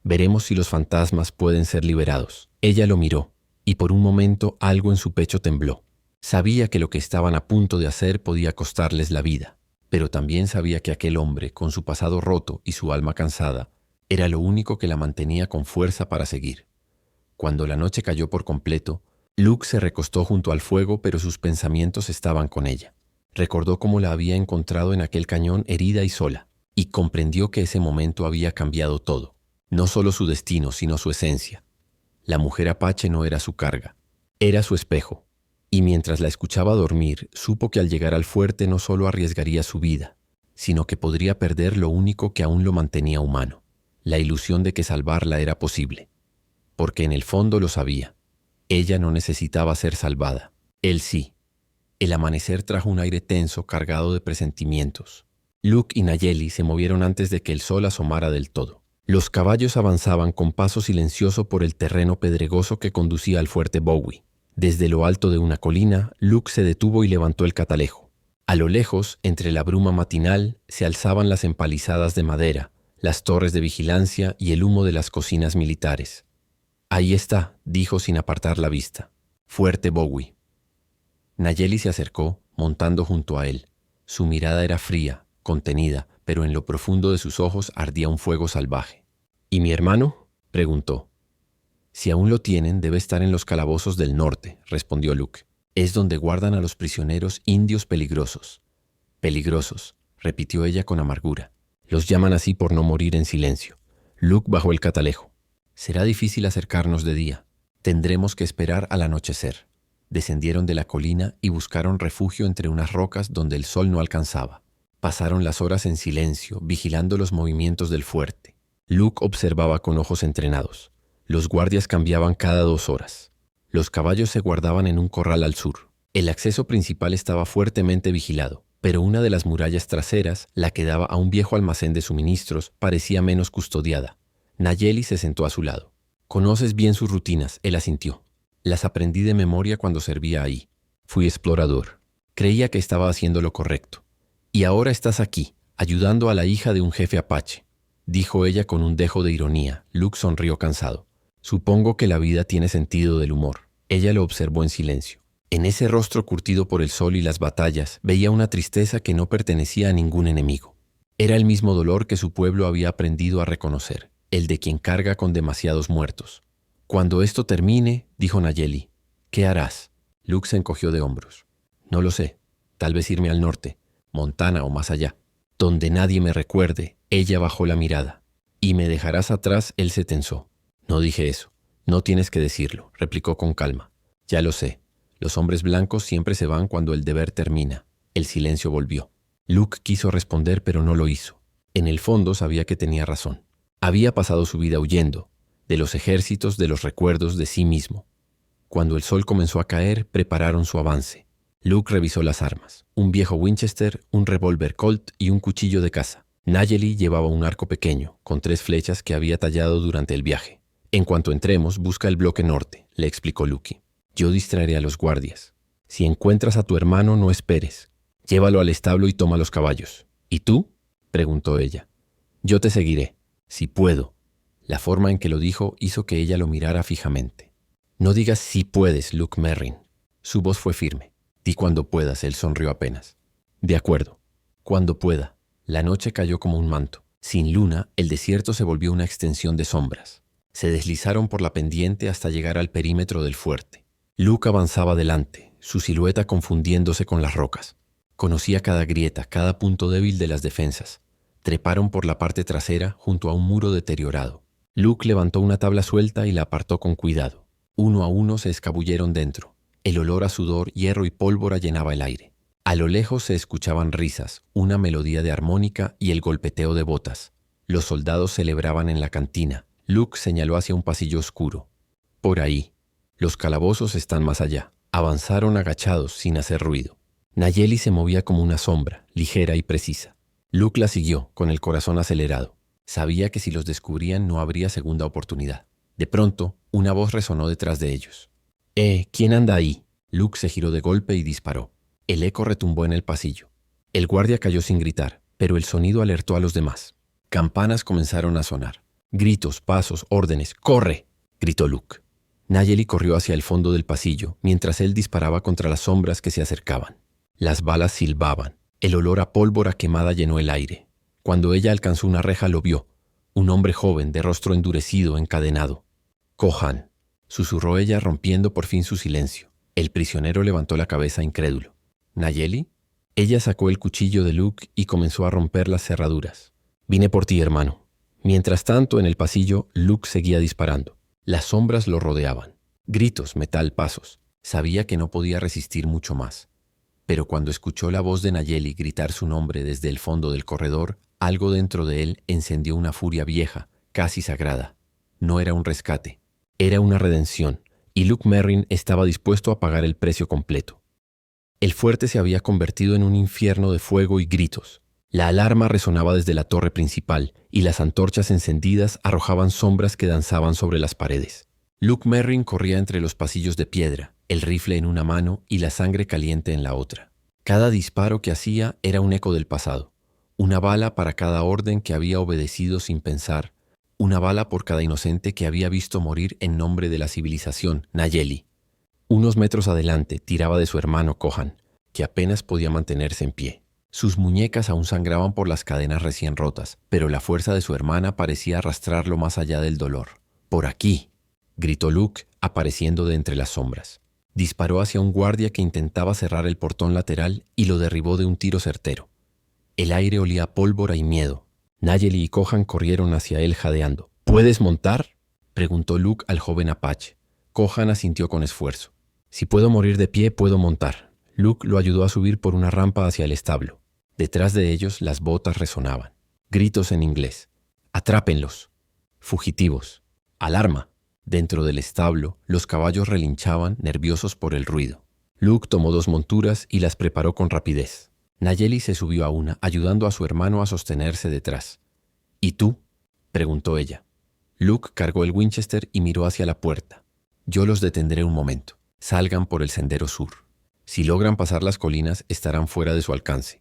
veremos si los fantasmas pueden ser liberados». Ella lo miró, y por un momento algo en su pecho tembló. Sabía que lo que estaban a punto de hacer podía costarles la vida, pero también sabía que aquel hombre, con su pasado roto y su alma cansada, era lo único que la mantenía con fuerza para seguir. Cuando la noche cayó por completo, Luke se recostó junto al fuego, pero sus pensamientos estaban con ella. Recordó cómo la había encontrado en aquel cañón herida y sola, y comprendió que ese momento había cambiado todo, no solo su destino, sino su esencia. La mujer apache no era su carga, era su espejo, y mientras la escuchaba dormir, supo que al llegar al fuerte no solo arriesgaría su vida, sino que podría perder lo único que aún lo mantenía humano, la ilusión de que salvarla era posible. Porque en el fondo lo sabía. Ella no necesitaba ser salvada, él sí. El amanecer trajo un aire tenso cargado de presentimientos. Luke y Nayeli se movieron antes de que el sol asomara del todo. Los caballos avanzaban con paso silencioso por el terreno pedregoso que conducía al fuerte Bowie. Desde lo alto de una colina, Luke se detuvo y levantó el catalejo. A lo lejos, entre la bruma matinal, se alzaban las empalizadas de madera, las torres de vigilancia y el humo de las cocinas militares. «Ahí está», dijo sin apartar la vista. «Fuerte Bowie». Nayeli se acercó, montando junto a él. Su mirada era fría, contenida, pero en lo profundo de sus ojos ardía un fuego salvaje. «¿Y mi hermano?», preguntó. «Si aún lo tienen, debe estar en los calabozos del norte», respondió Luke. «Es donde guardan a los prisioneros indios peligrosos». «Peligrosos», repitió ella con amargura. «Los llaman así por no morir en silencio». Luke bajó el catalejo. «Será difícil acercarnos de día. Tendremos que esperar al anochecer». Descendieron de la colina y buscaron refugio entre unas rocas donde el sol no alcanzaba. Pasaron las horas en silencio, vigilando los movimientos del fuerte. Luke observaba con ojos entrenados. Los guardias cambiaban cada 2 horas. Los caballos se guardaban en un corral al sur. El acceso principal estaba fuertemente vigilado, pero una de las murallas traseras, la que daba a un viejo almacén de suministros, parecía menos custodiada. Nayeli se sentó a su lado. «Conoces bien sus rutinas», él asintió. «Las aprendí de memoria cuando servía ahí. Fui explorador. Creía que estaba haciendo lo correcto. Y ahora estás aquí, ayudando a la hija de un jefe apache», dijo ella con un dejo de ironía. Luke sonrió cansado. «Supongo que la vida tiene sentido del humor». Ella lo observó en silencio. En ese rostro curtido por el sol y las batallas, veía una tristeza que no pertenecía a ningún enemigo. Era el mismo dolor que su pueblo había aprendido a reconocer, el de quien carga con demasiados muertos. «Cuando esto termine», dijo Nayeli, «¿qué harás?». Luke se encogió de hombros. «No lo sé. Tal vez irme al norte, Montana o más allá. Donde nadie me recuerde». Ella bajó la mirada. «¿Y me dejarás atrás?». Él se tensó. «No dije eso. No tienes que decirlo», replicó con calma. «Ya lo sé. Los hombres blancos siempre se van cuando el deber termina». El silencio volvió. Luke quiso responder, pero no lo hizo. En el fondo sabía que tenía razón. Había pasado su vida huyendo, de los ejércitos, de los recuerdos, de sí mismo. Cuando el sol comenzó a caer, prepararon su avance. Luke revisó las armas: un viejo Winchester, un revólver Colt y un cuchillo de caza. Nayeli llevaba un arco pequeño, con 3 flechas que había tallado durante el viaje. En cuanto entremos, busca el bloque norte, le explicó Luke. Yo distraeré a los guardias. Si encuentras a tu hermano, no esperes. Llévalo al establo y toma los caballos. ¿Y tú?, preguntó ella. Yo te seguiré, si puedo. La forma en que lo dijo hizo que ella lo mirara fijamente. No digas si puedes, Luke Merrin. Su voz fue firme. Di cuando puedas, él sonrió apenas. De acuerdo, cuando pueda. La noche cayó como un manto. Sin luna, el desierto se volvió una extensión de sombras. Se deslizaron por la pendiente hasta llegar al perímetro del fuerte. Luke avanzaba delante, su silueta confundiéndose con las rocas. Conocía cada grieta, cada punto débil de las defensas. Treparon por la parte trasera junto a un muro deteriorado. Luke levantó una tabla suelta y la apartó con cuidado. Uno a uno se escabulleron dentro. El olor a sudor, hierro y pólvora llenaba el aire. A lo lejos se escuchaban risas, una melodía de armónica y el golpeteo de botas. Los soldados celebraban en la cantina. Luke señaló hacia un pasillo oscuro. Por ahí. Los calabozos están más allá. Avanzaron agachados sin hacer ruido. Nayeli se movía como una sombra, ligera y precisa. Luke la siguió, con el corazón acelerado. Sabía que si los descubrían no habría segunda oportunidad. De pronto, una voz resonó detrás de ellos. ¿Quién anda ahí? Luke se giró de golpe y disparó. El eco retumbó en el pasillo. El guardia cayó sin gritar, pero el sonido alertó a los demás. Campanas comenzaron a sonar. Gritos, pasos, órdenes. ¡Corre!, gritó Luke. Nayeli corrió hacia el fondo del pasillo, mientras él disparaba contra las sombras que se acercaban. Las balas silbaban. El olor a pólvora quemada llenó el aire. Cuando ella alcanzó una reja lo vio. Un hombre joven, de rostro endurecido, encadenado. «Kohan», susurró ella, rompiendo por fin su silencio. El prisionero levantó la cabeza incrédulo. «¿Nayeli?» Ella sacó el cuchillo de Luke y comenzó a romper las cerraduras. «Vine por ti, hermano». Mientras tanto, en el pasillo, Luke seguía disparando. Las sombras lo rodeaban. Gritos, metal, pasos. Sabía que no podía resistir mucho más. Pero cuando escuchó la voz de Nayeli gritar su nombre desde el fondo del corredor, algo dentro de él encendió una furia vieja, casi sagrada. No era un rescate, era una redención, y Luke Merrin estaba dispuesto a pagar el precio completo. El fuerte se había convertido en un infierno de fuego y gritos. La alarma resonaba desde la torre principal, y las antorchas encendidas arrojaban sombras que danzaban sobre las paredes. Luke Merrin corría entre los pasillos de piedra, el rifle en una mano y la sangre caliente en la otra. Cada disparo que hacía era un eco del pasado. Una bala para cada orden que había obedecido sin pensar. Una bala por cada inocente que había visto morir en nombre de la civilización, Nayeli. Unos metros adelante tiraba de su hermano Kohan, que apenas podía mantenerse en pie. Sus muñecas aún sangraban por las cadenas recién rotas, pero la fuerza de su hermana parecía arrastrarlo más allá del dolor. «¡Por aquí!», gritó Luke, apareciendo de entre las sombras. Disparó hacia un guardia que intentaba cerrar el portón lateral y lo derribó de un tiro certero. El aire olía a pólvora y miedo. Nayeli y Kohan corrieron hacia él jadeando. «¿Puedes montar?», preguntó Luke al joven apache. Kohan asintió con esfuerzo. «Si puedo morir de pie, puedo montar». Luke lo ayudó a subir por una rampa hacia el establo. Detrás de ellos las botas resonaban. Gritos en inglés. «¡Atrápenlos!». «Fugitivos!». «Alarma!». Dentro del establo, los caballos relinchaban, nerviosos por el ruido. Luke tomó 2 monturas y las preparó con rapidez. Nayeli se subió a una, ayudando a su hermano a sostenerse detrás. «¿Y tú?», preguntó ella. Luke cargó el Winchester y miró hacia la puerta. «Yo los detendré un momento. Salgan por el sendero sur. Si logran pasar las colinas, estarán fuera de su alcance».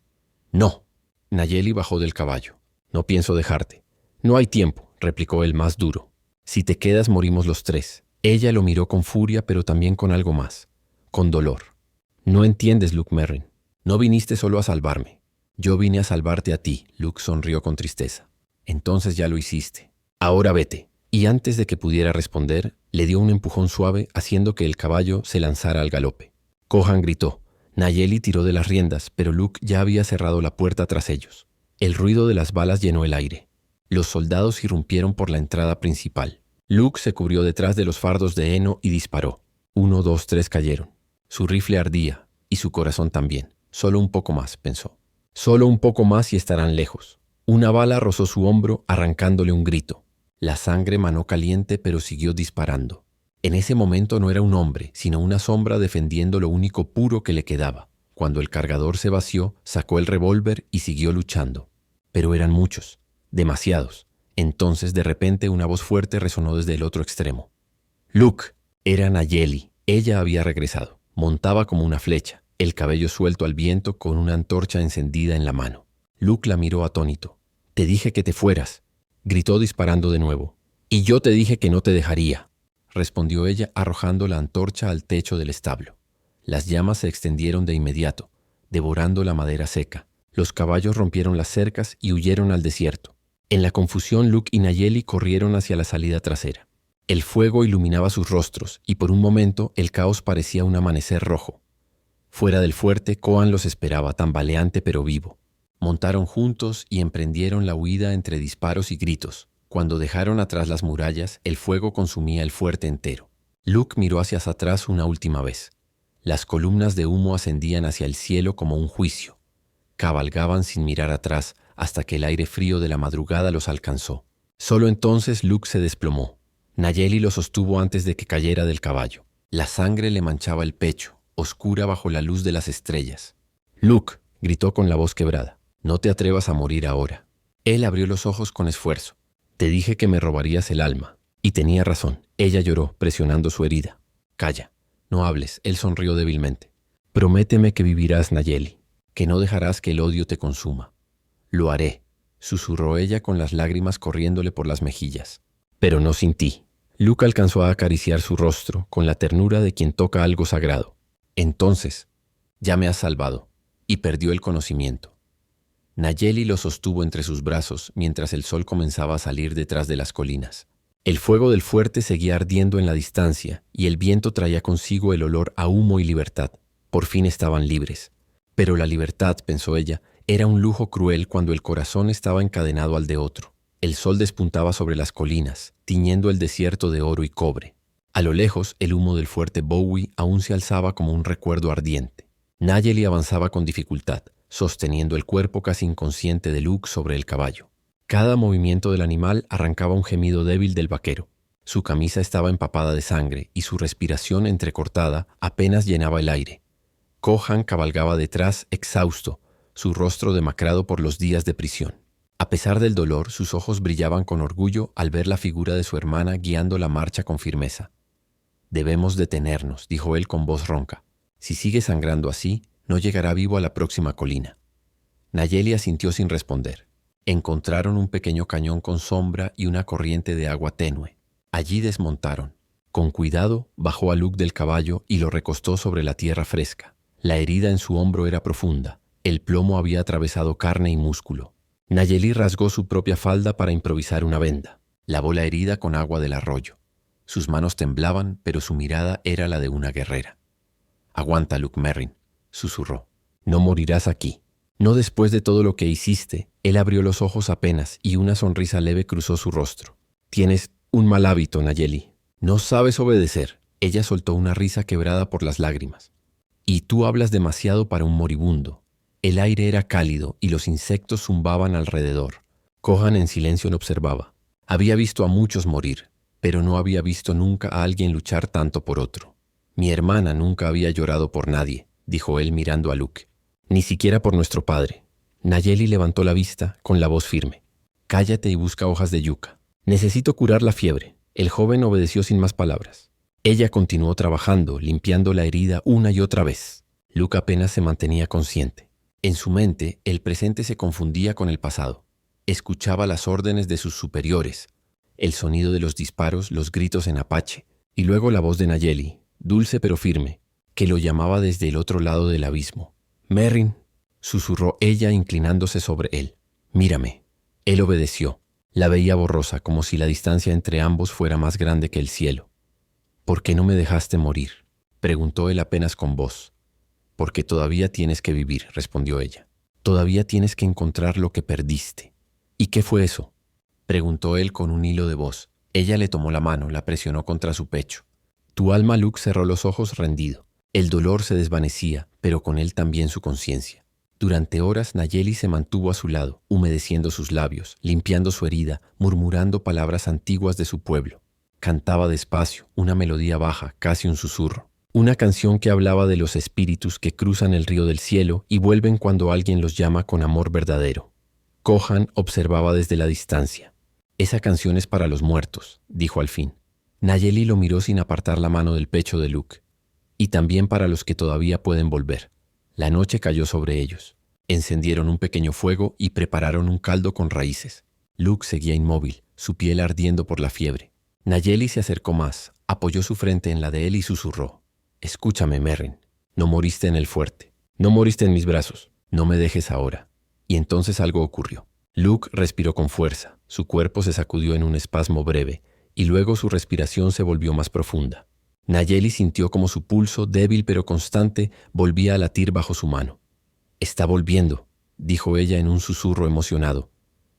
«No». Nayeli bajó del caballo. «No pienso dejarte». «No hay tiempo», replicó él más duro. «Si te quedas, morimos los 3». Ella lo miró con furia, pero también con algo más. Con dolor. «No entiendes, Luke Merrin. No viniste solo a salvarme. Yo vine a salvarte a ti», Luke sonrió con tristeza. «Entonces ya lo hiciste. Ahora vete». Y antes de que pudiera responder, le dio un empujón suave, haciendo que el caballo se lanzara al galope. Kohan gritó. Nayeli tiró de las riendas, pero Luke ya había cerrado la puerta tras ellos. El ruido de las balas llenó el aire. Los soldados irrumpieron por la entrada principal. Luke se cubrió detrás de los fardos de heno y disparó. 1, 2, 3 cayeron. Su rifle ardía, y su corazón también. Solo un poco más, pensó. Solo un poco más y estarán lejos. Una bala rozó su hombro, arrancándole un grito. La sangre manó caliente, pero siguió disparando. En ese momento no era un hombre, sino una sombra defendiendo lo único puro que le quedaba. Cuando el cargador se vació, sacó el revólver y siguió luchando. Pero eran muchos, demasiados. Entonces, de repente, una voz fuerte resonó desde el otro extremo. «Luke». Era Nayeli. Ella había regresado. Montaba como una flecha, el cabello suelto al viento con una antorcha encendida en la mano. Luke la miró atónito. «Te dije que te fueras», gritó disparando de nuevo. «Y yo te dije que no te dejaría», respondió ella arrojando la antorcha al techo del establo. Las llamas se extendieron de inmediato, devorando la madera seca. Los caballos rompieron las cercas y huyeron al desierto. En la confusión, Luke y Nayeli corrieron hacia la salida trasera. El fuego iluminaba sus rostros y por un momento el caos parecía un amanecer rojo. Fuera del fuerte, Coan los esperaba, tambaleante pero vivo. Montaron juntos y emprendieron la huida entre disparos y gritos. Cuando dejaron atrás las murallas, el fuego consumía el fuerte entero. Luke miró hacia atrás una última vez. Las columnas de humo ascendían hacia el cielo como un juicio. Cabalgaban sin mirar atrás hasta que el aire frío de la madrugada los alcanzó. Solo entonces Luke se desplomó. Nayeli lo sostuvo antes de que cayera del caballo. La sangre le manchaba el pecho, oscura bajo la luz de las estrellas. «Luke», gritó con la voz quebrada, «no te atrevas a morir ahora». Él abrió los ojos con esfuerzo. «Te dije que me robarías el alma». Y tenía razón. Ella lloró, presionando su herida. «Calla, no hables». Él sonrió débilmente. «Prométeme que vivirás, Nayeli, que no dejarás que el odio te consuma». «Lo haré», susurró ella con las lágrimas corriéndole por las mejillas. «Pero no sin ti». Luke alcanzó a acariciar su rostro con la ternura de quien toca algo sagrado. «Entonces, ya me has salvado». Y perdió el conocimiento. Nayeli lo sostuvo entre sus brazos mientras el sol comenzaba a salir detrás de las colinas. El fuego del fuerte seguía ardiendo en la distancia y el viento traía consigo el olor a humo y libertad. Por fin estaban libres. Pero la libertad, pensó ella, era un lujo cruel cuando el corazón estaba encadenado al de otro. El sol despuntaba sobre las colinas, tiñendo el desierto de oro y cobre. A lo lejos, el humo del fuerte Bowie aún se alzaba como un recuerdo ardiente. Nayeli avanzaba con dificultad, sosteniendo el cuerpo casi inconsciente de Luke sobre el caballo. Cada movimiento del animal arrancaba un gemido débil del vaquero. Su camisa estaba empapada de sangre y su respiración entrecortada apenas llenaba el aire. Cohan cabalgaba detrás, exhausto, su rostro demacrado por los días de prisión. A pesar del dolor, sus ojos brillaban con orgullo al ver la figura de su hermana guiando la marcha con firmeza. «Debemos detenernos», dijo él con voz ronca. «Si sigue sangrando así, no llegará vivo a la próxima colina». Nayeli asintió sin responder. Encontraron un pequeño cañón con sombra y una corriente de agua tenue. Allí desmontaron. Con cuidado, bajó a Luke del caballo y lo recostó sobre la tierra fresca. La herida en su hombro era profunda. El plomo había atravesado carne y músculo. Nayeli rasgó su propia falda para improvisar una venda. Lavó la herida con agua del arroyo. Sus manos temblaban, pero su mirada era la de una guerrera. «Aguanta, Luke Merrin», susurró. «No morirás aquí». No después de todo lo que hiciste. Él abrió los ojos apenas y una sonrisa leve cruzó su rostro. «Tienes un mal hábito, Nayeli. No sabes obedecer». Ella soltó una risa quebrada por las lágrimas. «Y tú hablas demasiado para un moribundo». El aire era cálido y los insectos zumbaban alrededor. Cohan en silencio lo observaba. Había visto a muchos morir, pero no había visto nunca a alguien luchar tanto por otro. «Mi hermana nunca había llorado por nadie», dijo él mirando a Luke. «Ni siquiera por nuestro padre». Nayeli levantó la vista con la voz firme. «Cállate y busca hojas de yuca. Necesito curar la fiebre». El joven obedeció sin más palabras. Ella continuó trabajando, limpiando la herida una y otra vez. Luke apenas se mantenía consciente. En su mente, el presente se confundía con el pasado. Escuchaba las órdenes de sus superiores, el sonido de los disparos, los gritos en apache, y luego la voz de Nayeli, dulce pero firme, que lo llamaba desde el otro lado del abismo. «Merrin», susurró ella inclinándose sobre él. «Mírame». Él obedeció. La veía borrosa, como si la distancia entre ambos fuera más grande que el cielo. «¿Por qué no me dejaste morir?», preguntó él apenas con voz. «Porque todavía tienes que vivir», respondió ella. «Todavía tienes que encontrar lo que perdiste». «¿Y qué fue eso?», preguntó él con un hilo de voz. Ella le tomó la mano, la presionó contra su pecho. «Tu alma», Luke cerró los ojos rendido. El dolor se desvanecía, pero con él también su conciencia. Durante horas Nayeli se mantuvo a su lado, humedeciendo sus labios, limpiando su herida, murmurando palabras antiguas de su pueblo. Cantaba despacio, una melodía baja, casi un susurro. Una canción que hablaba de los espíritus que cruzan el río del cielo y vuelven cuando alguien los llama con amor verdadero. Kohan observaba desde la distancia. «Esa canción es para los muertos», dijo al fin. Nayeli lo miró sin apartar la mano del pecho de Luke. «Y también para los que todavía pueden volver». La noche cayó sobre ellos. Encendieron un pequeño fuego y prepararon un caldo con raíces. Luke seguía inmóvil, su piel ardiendo por la fiebre. Nayeli se acercó más, apoyó su frente en la de él y susurró. «Escúchame, Merrin. No moriste en el fuerte. No moriste en mis brazos. No me dejes ahora». Y entonces algo ocurrió. Luke respiró con fuerza, su cuerpo se sacudió en un espasmo breve, y luego su respiración se volvió más profunda. Nayeli sintió como su pulso, débil pero constante, volvía a latir bajo su mano. «Está volviendo», dijo ella en un susurro emocionado.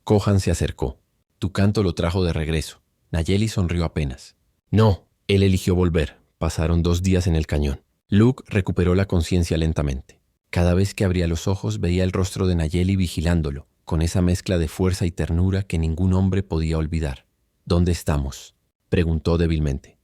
Kohan se acercó. «Tu canto lo trajo de regreso». Nayeli sonrió apenas. «No», él eligió volver. Pasaron 2 días en el cañón. Luke recuperó la conciencia lentamente. Cada vez que abría los ojos veía el rostro de Nayeli vigilándolo, con esa mezcla de fuerza y ternura que ningún hombre podía olvidar. «¿Dónde estamos?», preguntó débilmente.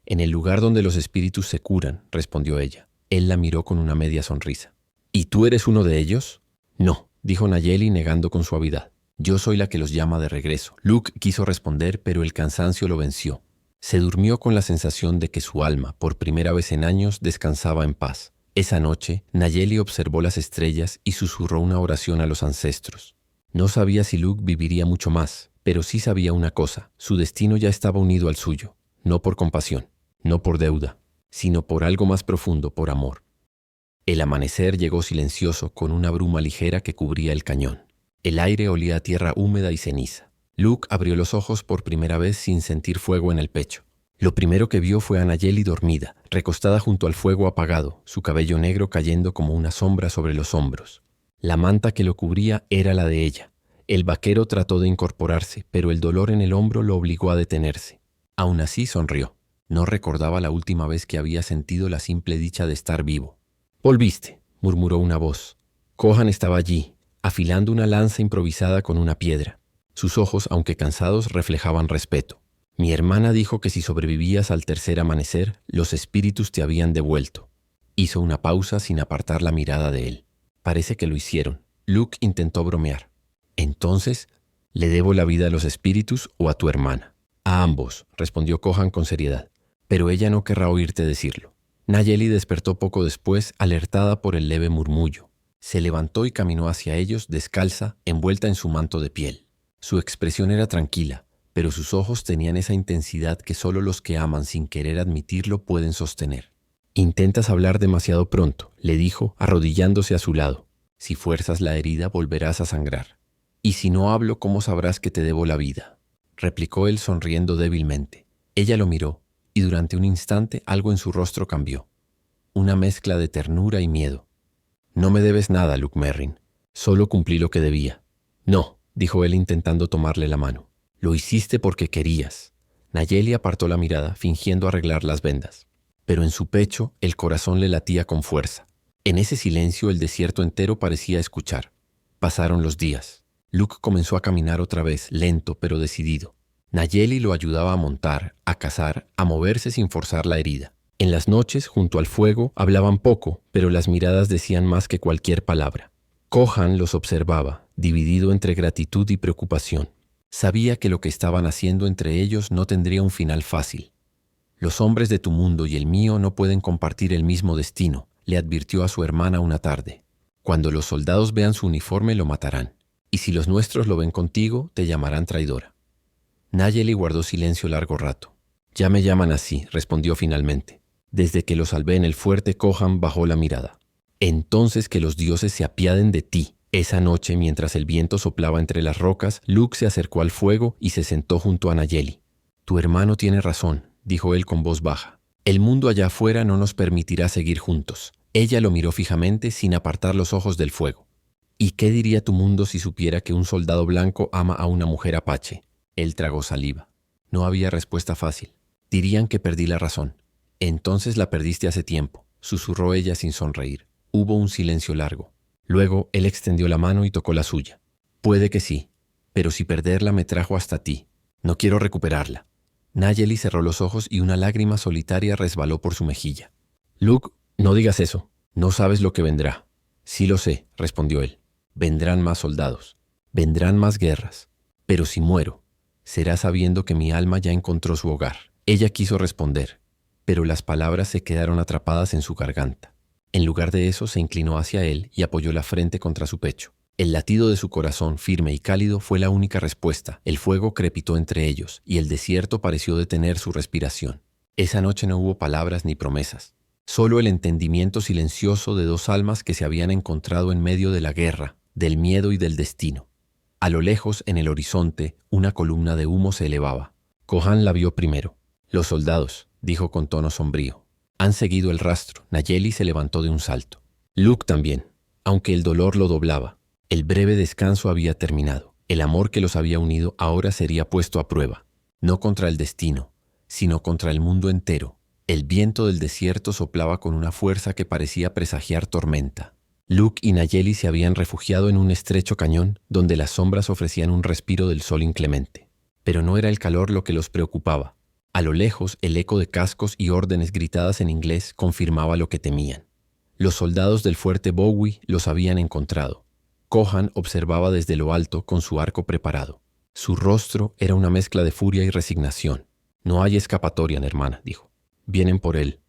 «En el lugar donde los espíritus se curan», respondió ella. Él la miró con una media sonrisa. «¿Y tú eres uno de ellos?». «No», dijo Nayeli negando con suavidad. «Yo soy la que los llama de regreso». Luke quiso responder, pero el cansancio lo venció. Se durmió con la sensación de que su alma, por primera vez en años, descansaba en paz. Esa noche, Nayeli observó las estrellas y susurró una oración a los ancestros. No sabía si Luke viviría mucho más, pero sí sabía una cosa: su destino ya estaba unido al suyo, no por compasión, no por deuda, sino por algo más profundo, por amor. El amanecer llegó silencioso, con una bruma ligera que cubría el cañón. El aire olía a tierra húmeda y ceniza. Luke abrió los ojos por primera vez sin sentir fuego en el pecho. Lo primero que vio fue a Nayeli dormida, recostada junto al fuego apagado, su cabello negro cayendo como una sombra sobre los hombros. La manta que lo cubría era la de ella. El vaquero trató de incorporarse, pero el dolor en el hombro lo obligó a detenerse. Aún así sonrió. No recordaba la última vez que había sentido la simple dicha de estar vivo. «Volviste», murmuró una voz. Kohan estaba allí, afilando una lanza improvisada con una piedra. Sus ojos, aunque cansados, reflejaban respeto. «Mi hermana dijo que si sobrevivías al tercer amanecer, los espíritus te habían devuelto». Hizo una pausa sin apartar la mirada de él. «Parece que lo hicieron». Luke intentó bromear. «Entonces, ¿le debo la vida a los espíritus o a tu hermana?» «A ambos», respondió Kohan con seriedad. «Pero ella no querrá oírte decirlo». Nayeli despertó poco después, alertada por el leve murmullo. Se levantó y caminó hacia ellos, descalza, envuelta en su manto de piel. Su expresión era tranquila, pero sus ojos tenían esa intensidad que solo los que aman sin querer admitirlo pueden sostener. «Intentas hablar demasiado pronto», le dijo, arrodillándose a su lado. «Si fuerzas la herida, volverás a sangrar. Y si no hablo, ¿cómo sabrás que te debo la vida?», replicó él sonriendo débilmente. Ella lo miró, y durante un instante algo en su rostro cambió. Una mezcla de ternura y miedo. «No me debes nada, Luke Merrin. Solo cumplí lo que debía». «No», dijo él intentando tomarle la mano. «Lo hiciste porque querías». Nayeli apartó la mirada, fingiendo arreglar las vendas. Pero en su pecho el corazón le latía con fuerza. En ese silencio el desierto entero parecía escuchar. Pasaron los días. Luke comenzó a caminar otra vez, lento pero decidido. Nayeli lo ayudaba a montar, a cazar, a moverse sin forzar la herida. En las noches, junto al fuego, hablaban poco, pero las miradas decían más que cualquier palabra. Kohan los observaba, dividido entre gratitud y preocupación. Sabía que lo que estaban haciendo entre ellos no tendría un final fácil. «Los hombres de tu mundo y el mío no pueden compartir el mismo destino», le advirtió a su hermana una tarde. «Cuando los soldados vean su uniforme lo matarán, y si los nuestros lo ven contigo, te llamarán traidora». Nayeli guardó silencio largo rato. «Ya me llaman así», respondió finalmente. «Desde que lo salvé en el fuerte», Kohan bajó la mirada. «Entonces que los dioses se apiaden de ti». Esa noche, mientras el viento soplaba entre las rocas, Luke se acercó al fuego y se sentó junto a Nayeli. «Tu hermano tiene razón», dijo él con voz baja. «El mundo allá afuera no nos permitirá seguir juntos». Ella lo miró fijamente sin apartar los ojos del fuego. «¿Y qué diría tu mundo si supiera que un soldado blanco ama a una mujer apache?». Él tragó saliva. No había respuesta fácil. «Dirían que perdí la razón». «Entonces la perdiste hace tiempo», susurró ella sin sonreír. Hubo un silencio largo. Luego él extendió la mano y tocó la suya. «Puede que sí, pero si perderla me trajo hasta ti. No quiero recuperarla». Nayeli cerró los ojos y una lágrima solitaria resbaló por su mejilla. «Luke, no digas eso. No sabes lo que vendrá». «Sí lo sé», respondió él. «Vendrán más soldados. Vendrán más guerras. Pero si muero, será sabiendo que mi alma ya encontró su hogar». Ella quiso responder, pero las palabras se quedaron atrapadas en su garganta. En lugar de eso, se inclinó hacia él y apoyó la frente contra su pecho. El latido de su corazón, firme y cálido, fue la única respuesta. El fuego crepitó entre ellos y el desierto pareció detener su respiración. Esa noche no hubo palabras ni promesas, solo el entendimiento silencioso de dos almas que se habían encontrado en medio de la guerra, del miedo y del destino. A lo lejos, en el horizonte, una columna de humo se elevaba. Kohan la vio primero. «Los soldados», dijo con tono sombrío. «Han seguido el rastro». Nayeli se levantó de un salto. Luke también, aunque el dolor lo doblaba. El breve descanso había terminado. El amor que los había unido ahora sería puesto a prueba. No contra el destino, sino contra el mundo entero. El viento del desierto soplaba con una fuerza que parecía presagiar tormenta. Luke y Nayeli se habían refugiado en un estrecho cañón donde las sombras ofrecían un respiro del sol inclemente. Pero no era el calor lo que los preocupaba. A lo lejos, el eco de cascos y órdenes gritadas en inglés confirmaba lo que temían. Los soldados del fuerte Bowie los habían encontrado. Kohan observaba desde lo alto con su arco preparado. Su rostro era una mezcla de furia y resignación. «No hay escapatoria, hermana», dijo. «Vienen por él.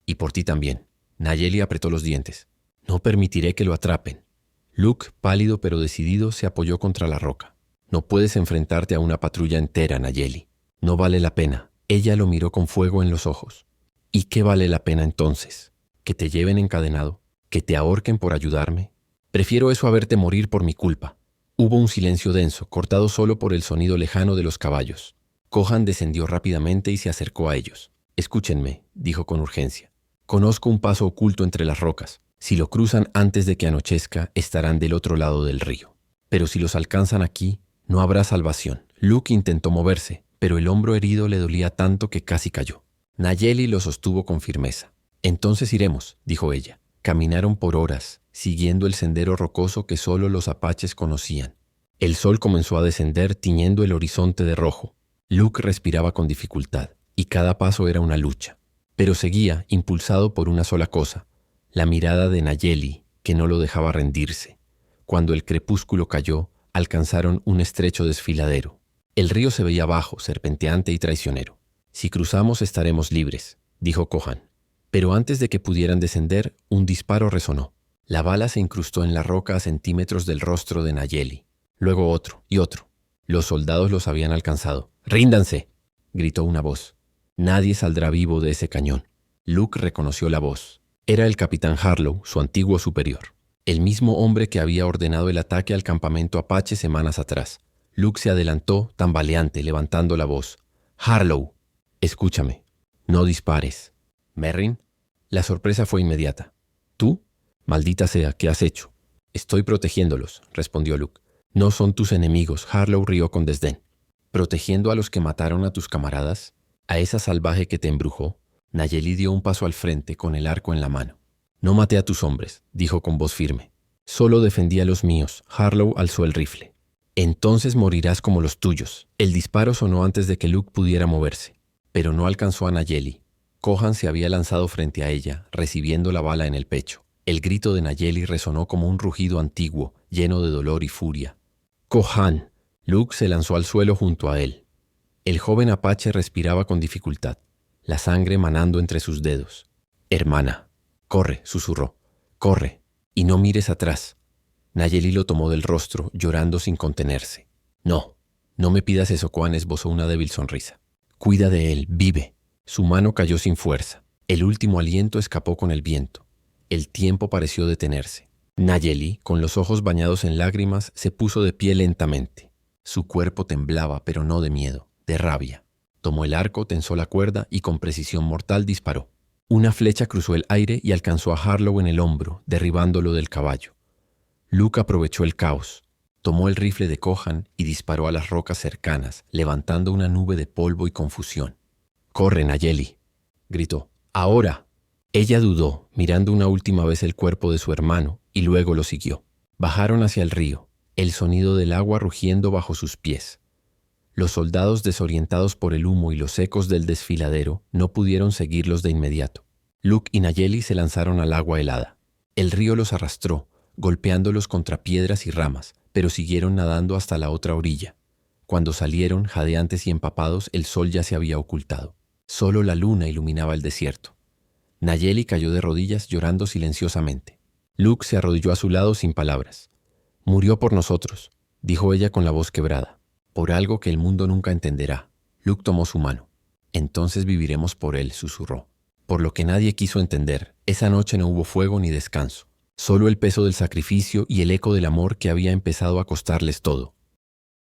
Y por ti también». Nayeli apretó los dientes. «No permitiré que lo atrapen». Luke, pálido pero decidido, se apoyó contra la roca. «No puedes enfrentarte a una patrulla entera, Nayeli. No vale la pena». Ella lo miró con fuego en los ojos. «¿Y qué vale la pena entonces? ¿Que te lleven encadenado? ¿Que te ahorquen por ayudarme? Prefiero eso a verte morir por mi culpa». Hubo un silencio denso, cortado solo por el sonido lejano de los caballos. Kohan descendió rápidamente y se acercó a ellos. «Escúchenme», dijo con urgencia. «Conozco un paso oculto entre las rocas. Si lo cruzan antes de que anochezca, estarán del otro lado del río. Pero si los alcanzan aquí, no habrá salvación». Luke intentó moverse, pero el hombro herido le dolía tanto que casi cayó. Nayeli lo sostuvo con firmeza. «Entonces iremos», dijo ella. Caminaron por horas, siguiendo el sendero rocoso que solo los apaches conocían. El sol comenzó a descender, tiñendo el horizonte de rojo. Luke respiraba con dificultad, y cada paso era una lucha. Pero seguía, impulsado por una sola cosa, la mirada de Nayeli, que no lo dejaba rendirse. Cuando el crepúsculo cayó, alcanzaron un estrecho desfiladero. El río se veía bajo, serpenteante y traicionero. «Si cruzamos estaremos libres», dijo Kohan. Pero antes de que pudieran descender, un disparo resonó. La bala se incrustó en la roca a centímetros del rostro de Nayeli. Luego otro y otro. Los soldados los habían alcanzado. «¡Ríndanse!», gritó una voz. «Nadie saldrá vivo de ese cañón». Luke reconoció la voz. Era el capitán Harlow, su antiguo superior. El mismo hombre que había ordenado el ataque al campamento apache semanas atrás. Luke se adelantó, tambaleante, levantando la voz. «Harlow, escúchame. No dispares». «¿Merrin?» La sorpresa fue inmediata. «¿Tú? Maldita sea, ¿qué has hecho?» «Estoy protegiéndolos», respondió Luke. «No son tus enemigos», Harlow rió con desdén. «¿Protegiendo a los que mataron a tus camaradas? ¿A esa salvaje que te embrujó?» Nayeli dio un paso al frente con el arco en la mano. «No maté a tus hombres», dijo con voz firme. «Solo defendí a los míos». Harlow alzó el rifle. «Entonces morirás como los tuyos». El disparo sonó antes de que Luke pudiera moverse, pero no alcanzó a Nayeli. Kohan se había lanzado frente a ella, recibiendo la bala en el pecho. El grito de Nayeli resonó como un rugido antiguo, lleno de dolor y furia. «¡Kohan!». Luke se lanzó al suelo junto a él. El joven apache respiraba con dificultad, la sangre manando entre sus dedos. «Hermana». «Corre», susurró. «Corre, y no mires atrás». Nayeli lo tomó del rostro, llorando sin contenerse. «No, no me pidas eso», Kohan esbozó una débil sonrisa. «Cuida de él, vive». Su mano cayó sin fuerza. El último aliento escapó con el viento. El tiempo pareció detenerse. Nayeli, con los ojos bañados en lágrimas, se puso de pie lentamente. Su cuerpo temblaba, pero no de miedo, de rabia. Tomó el arco, tensó la cuerda y con precisión mortal disparó. Una flecha cruzó el aire y alcanzó a Harlow en el hombro, derribándolo del caballo. Luke aprovechó el caos. Tomó el rifle de Kohan y disparó a las rocas cercanas, levantando una nube de polvo y confusión. «¡Corre, Nayeli!», gritó. «¡Ahora!». Ella dudó, mirando una última vez el cuerpo de su hermano, y luego lo siguió. Bajaron hacia el río, el sonido del agua rugiendo bajo sus pies. Los soldados, desorientados por el humo y los ecos del desfiladero, no pudieron seguirlos de inmediato. Luke y Nayeli se lanzaron al agua helada. El río los arrastró, golpeándolos contra piedras y ramas, pero siguieron nadando hasta la otra orilla. Cuando salieron, jadeantes y empapados, el sol ya se había ocultado. Solo la luna iluminaba el desierto. Nayeli cayó de rodillas llorando silenciosamente. Luke se arrodilló a su lado sin palabras. «Murió por nosotros», dijo ella con la voz quebrada. «Por algo que el mundo nunca entenderá». Luke tomó su mano. «Entonces viviremos por él», susurró. Por lo que nadie quiso entender, esa noche no hubo fuego ni descanso. Solo el peso del sacrificio y el eco del amor que había empezado a costarles todo.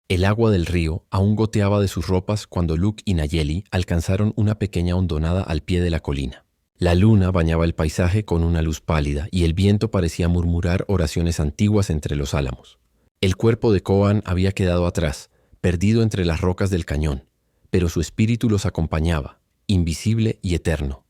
El agua del río aún goteaba de sus ropas cuando Luke y Nayeli alcanzaron una pequeña hondonada al pie de la colina. La luna bañaba el paisaje con una luz pálida y el viento parecía murmurar oraciones antiguas entre los álamos. El cuerpo de Coan había quedado atrás, perdido entre las rocas del cañón, pero su espíritu los acompañaba, invisible y eterno.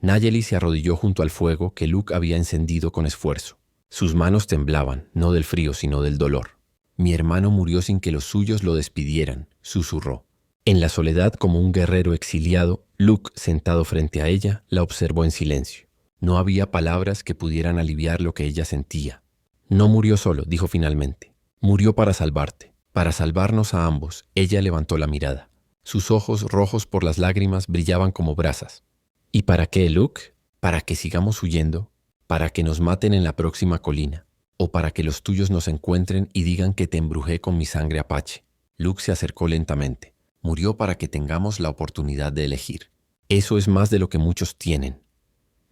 Nayeli se arrodilló junto al fuego que Luke había encendido con esfuerzo. Sus manos temblaban, no del frío, sino del dolor. «Mi hermano murió sin que los suyos lo despidieran», susurró. En la soledad, como un guerrero exiliado, Luke, sentado frente a ella, la observó en silencio. No había palabras que pudieran aliviar lo que ella sentía. «No murió solo», dijo finalmente. «Murió para salvarte, para salvarnos a ambos». Ella levantó la mirada. Sus ojos, rojos por las lágrimas, brillaban como brasas. «¿Y para qué, Luke? ¿Para que sigamos huyendo? ¿Para que nos maten en la próxima colina? ¿O para que los tuyos nos encuentren y digan que te embrujé con mi sangre apache?» Luke se acercó lentamente. «Murió para que tengamos la oportunidad de elegir. Eso es más de lo que muchos tienen».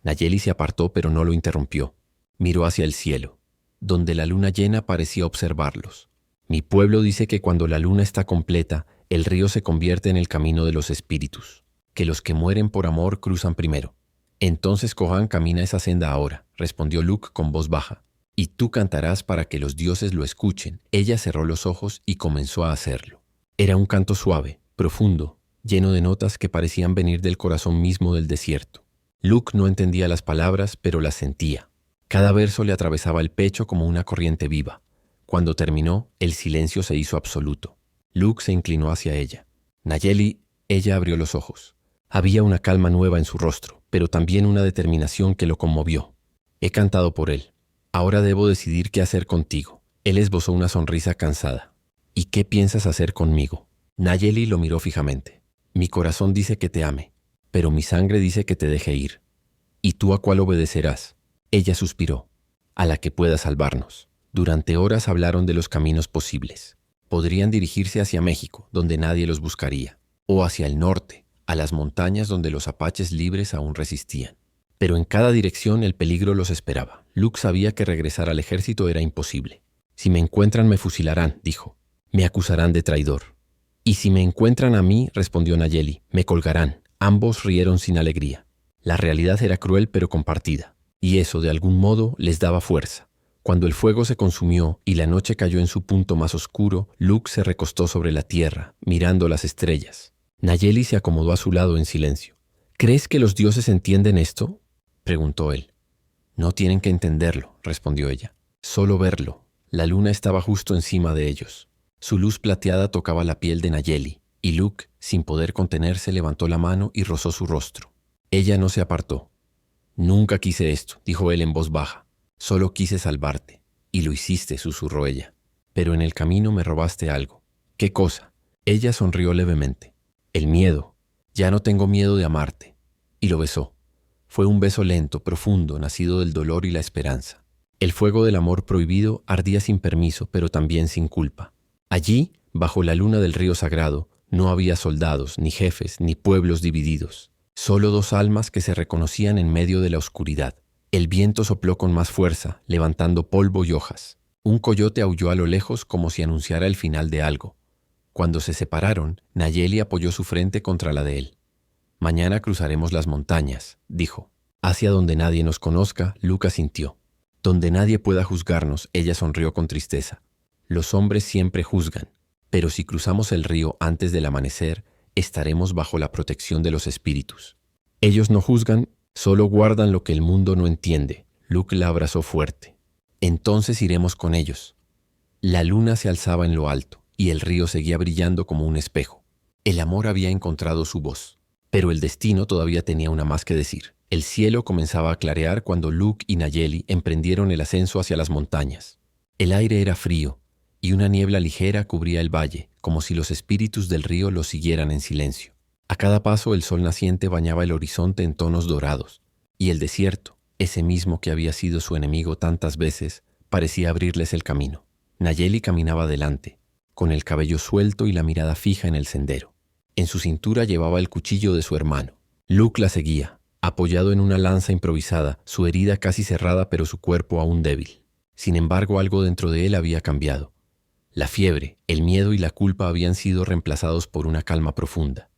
Nayeli se apartó, pero no lo interrumpió. Miró hacia el cielo, donde la luna llena parecía observarlos. «Mi pueblo dice que cuando la luna está completa, el río se convierte en el camino de los espíritus, que los que mueren por amor cruzan primero. Entonces Cohan camina esa senda ahora», respondió Luke con voz baja. «Y tú cantarás para que los dioses lo escuchen». Ella cerró los ojos y comenzó a hacerlo. Era un canto suave, profundo, lleno de notas que parecían venir del corazón mismo del desierto. Luke no entendía las palabras, pero las sentía. Cada verso le atravesaba el pecho como una corriente viva. Cuando terminó, el silencio se hizo absoluto. Luke se inclinó hacia ella. «Nayeli», ella abrió los ojos. Había una calma nueva en su rostro, pero también una determinación que lo conmovió. «He cantado por él. Ahora debo decidir qué hacer contigo». Él esbozó una sonrisa cansada. «¿Y qué piensas hacer conmigo?» Nayeli lo miró fijamente. «Mi corazón dice que te ame, pero mi sangre dice que te deje ir. ¿Y tú a cuál obedecerás?». Ella suspiró. «A la que pueda salvarnos». Durante horas hablaron de los caminos posibles. Podrían dirigirse hacia México, donde nadie los buscaría, o hacia el norte, a las montañas donde los apaches libres aún resistían. Pero en cada dirección el peligro los esperaba. Luke sabía que regresar al ejército era imposible. «Si me encuentran me fusilarán», dijo. «Me acusarán de traidor». «Y si me encuentran a mí», respondió Nayeli, «me colgarán». Ambos rieron sin alegría. La realidad era cruel pero compartida, y eso de algún modo les daba fuerza. Cuando el fuego se consumió y la noche cayó en su punto más oscuro, Luke se recostó sobre la tierra, mirando las estrellas. Nayeli se acomodó a su lado en silencio. «¿Crees que los dioses entienden esto?», preguntó él. «No tienen que entenderlo», respondió ella. «Solo verlo». La luna estaba justo encima de ellos. Su luz plateada tocaba la piel de Nayeli, y Luke, sin poder contenerse, levantó la mano y rozó su rostro. Ella no se apartó. «Nunca quise esto», dijo él en voz baja. «Solo quise salvarte». «Y lo hiciste», susurró ella. «Pero en el camino me robaste algo». «¿Qué cosa?». Ella sonrió levemente. «El miedo. Ya no tengo miedo de amarte». Y lo besó. Fue un beso lento, profundo, nacido del dolor y la esperanza. El fuego del amor prohibido ardía sin permiso, pero también sin culpa. Allí, bajo la luna del río sagrado, no había soldados, ni jefes, ni pueblos divididos. Solo dos almas que se reconocían en medio de la oscuridad. El viento sopló con más fuerza, levantando polvo y hojas. Un coyote aulló a lo lejos como si anunciara el final de algo. Cuando se separaron, Nayeli apoyó su frente contra la de él. «Mañana cruzaremos las montañas», dijo. «Hacia donde nadie nos conozca», Luke asintió. «Donde nadie pueda juzgarnos», ella sonrió con tristeza. «Los hombres siempre juzgan, pero si cruzamos el río antes del amanecer, estaremos bajo la protección de los espíritus. Ellos no juzgan, solo guardan lo que el mundo no entiende». Luke la abrazó fuerte. «Entonces iremos con ellos». La luna se alzaba en lo alto, y el río seguía brillando como un espejo. El amor había encontrado su voz, pero el destino todavía tenía una más que decir. El cielo comenzaba a clarear cuando Luke y Nayeli emprendieron el ascenso hacia las montañas. El aire era frío, y una niebla ligera cubría el valle, como si los espíritus del río los siguieran en silencio. A cada paso el sol naciente bañaba el horizonte en tonos dorados, y el desierto, ese mismo que había sido su enemigo tantas veces, parecía abrirles el camino. Nayeli caminaba adelante, con el cabello suelto y la mirada fija en el sendero. En su cintura llevaba el cuchillo de su hermano. Luke la seguía, apoyado en una lanza improvisada, su herida casi cerrada pero su cuerpo aún débil. Sin embargo, algo dentro de él había cambiado. La fiebre, el miedo y la culpa habían sido reemplazados por una calma profunda.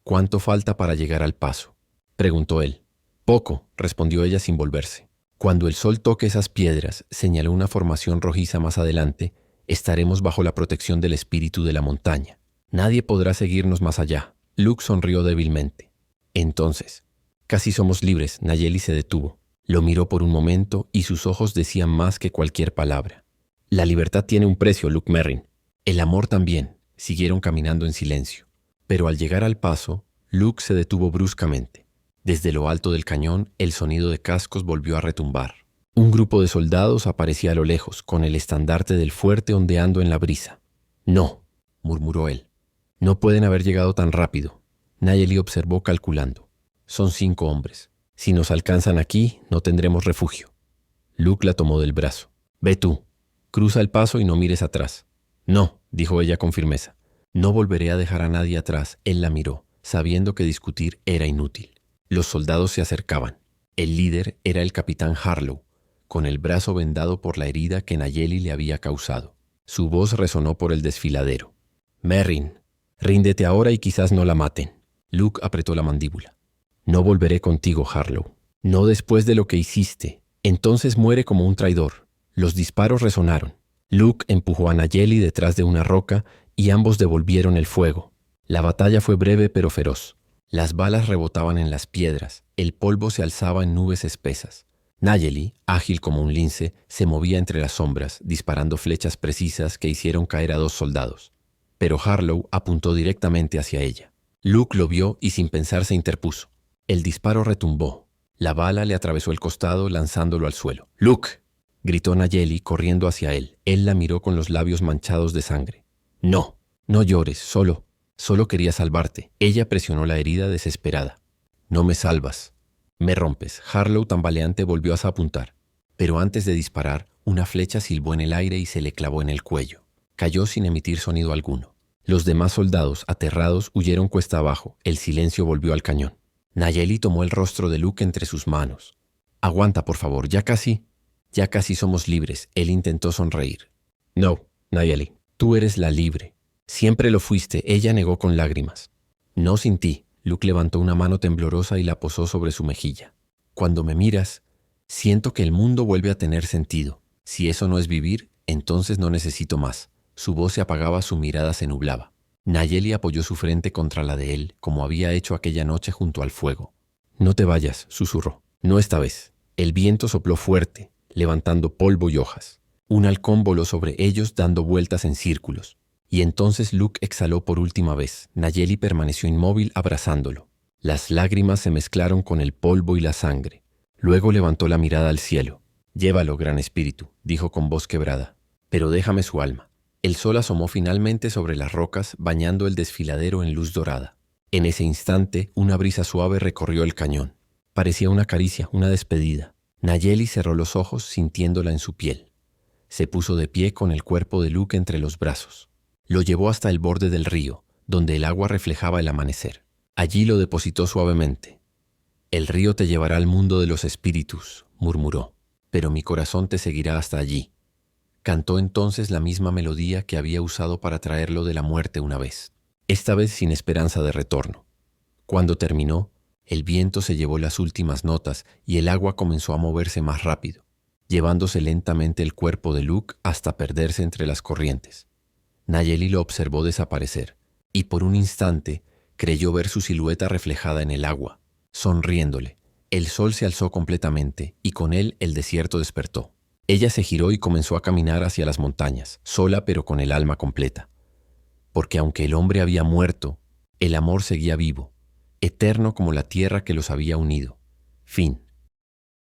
«¿Cuánto falta para llegar al paso?», preguntó él. «Poco», respondió ella sin volverse. «Cuando el sol toque esas piedras», señaló una formación rojiza más adelante, «estaremos bajo la protección del espíritu de la montaña. Nadie podrá seguirnos más allá». Luke sonrió débilmente. «Entonces, casi somos libres». Nayeli se detuvo. Lo miró por un momento y sus ojos decían más que cualquier palabra. «La libertad tiene un precio, Luke Merrin. El amor también». Siguieron caminando en silencio. Pero al llegar al paso, Luke se detuvo bruscamente. Desde lo alto del cañón, el sonido de cascos volvió a retumbar. Un grupo de soldados aparecía a lo lejos, con el estandarte del fuerte ondeando en la brisa. «No», murmuró él. «No pueden haber llegado tan rápido». Nayeli observó calculando. «Son 5 hombres. Si nos alcanzan aquí, no tendremos refugio». Luke la tomó del brazo. «Ve tú. Cruza el paso y no mires atrás». «No», dijo ella con firmeza. «No volveré a dejar a nadie atrás». Él la miró, sabiendo que discutir era inútil. Los soldados se acercaban. El líder era el capitán Harlow, con el brazo vendado por la herida que Nayeli le había causado. Su voz resonó por el desfiladero. «Merrin, ríndete ahora y quizás no la maten». Luke apretó la mandíbula. «No volveré contigo, Harlow. No después de lo que hiciste. Entonces muere como un traidor». Los disparos resonaron. Luke empujó a Nayeli detrás de una roca y ambos devolvieron el fuego. La batalla fue breve pero feroz. Las balas rebotaban en las piedras, el polvo se alzaba en nubes espesas. Nayeli, ágil como un lince, se movía entre las sombras, disparando flechas precisas que hicieron caer a 2 soldados. Pero Harlow apuntó directamente hacia ella. Luke lo vio y sin pensar se interpuso. El disparo retumbó. La bala le atravesó el costado lanzándolo al suelo. «¡Luke!», gritó Nayeli corriendo hacia él. Él la miró con los labios manchados de sangre. «No, no llores, solo quería salvarte». Ella presionó la herida desesperada. «No me salvas, me rompes». Harlow, tambaleante, volvió a apuntar. Pero antes de disparar, una flecha silbó en el aire y se le clavó en el cuello. Cayó sin emitir sonido alguno. Los demás soldados, aterrados, huyeron cuesta abajo. El silencio volvió al cañón. Nayeli tomó el rostro de Luke entre sus manos. «Aguanta, por favor, ya casi somos libres». Él intentó sonreír. «No, Nayeli, tú eres la libre. Siempre lo fuiste», ella negó con lágrimas. «No sin ti». Luke levantó una mano temblorosa y la posó sobre su mejilla. «Cuando me miras, siento que el mundo vuelve a tener sentido. Si eso no es vivir, entonces no necesito más». Su voz se apagaba, su mirada se nublaba. Nayeli apoyó su frente contra la de él, como había hecho aquella noche junto al fuego. «No te vayas», susurró. «No esta vez». El viento sopló fuerte, levantando polvo y hojas. Un halcón voló sobre ellos dando vueltas en círculos. Y entonces Luke exhaló por última vez. Nayeli permaneció inmóvil abrazándolo. Las lágrimas se mezclaron con el polvo y la sangre. Luego levantó la mirada al cielo. «Llévalo, gran espíritu», dijo con voz quebrada. «Pero déjame su alma». El sol asomó finalmente sobre las rocas, bañando el desfiladero en luz dorada. En ese instante, una brisa suave recorrió el cañón. Parecía una caricia, una despedida. Nayeli cerró los ojos sintiéndola en su piel. Se puso de pie con el cuerpo de Luke entre los brazos. Lo llevó hasta el borde del río, donde el agua reflejaba el amanecer. Allí lo depositó suavemente. «El río te llevará al mundo de los espíritus», murmuró, «pero mi corazón te seguirá hasta allí». Cantó entonces la misma melodía que había usado para traerlo de la muerte una vez, esta vez sin esperanza de retorno. Cuando terminó, el viento se llevó las últimas notas y el agua comenzó a moverse más rápido, llevándose lentamente el cuerpo de Luke hasta perderse entre las corrientes. Nayeli lo observó desaparecer, y por un instante creyó ver su silueta reflejada en el agua, sonriéndole. El sol se alzó completamente, y con él el desierto despertó. Ella se giró y comenzó a caminar hacia las montañas, sola pero con el alma completa. porque aunque el hombre había muerto, el amor seguía vivo, eterno como la tierra que los había unido. Fin.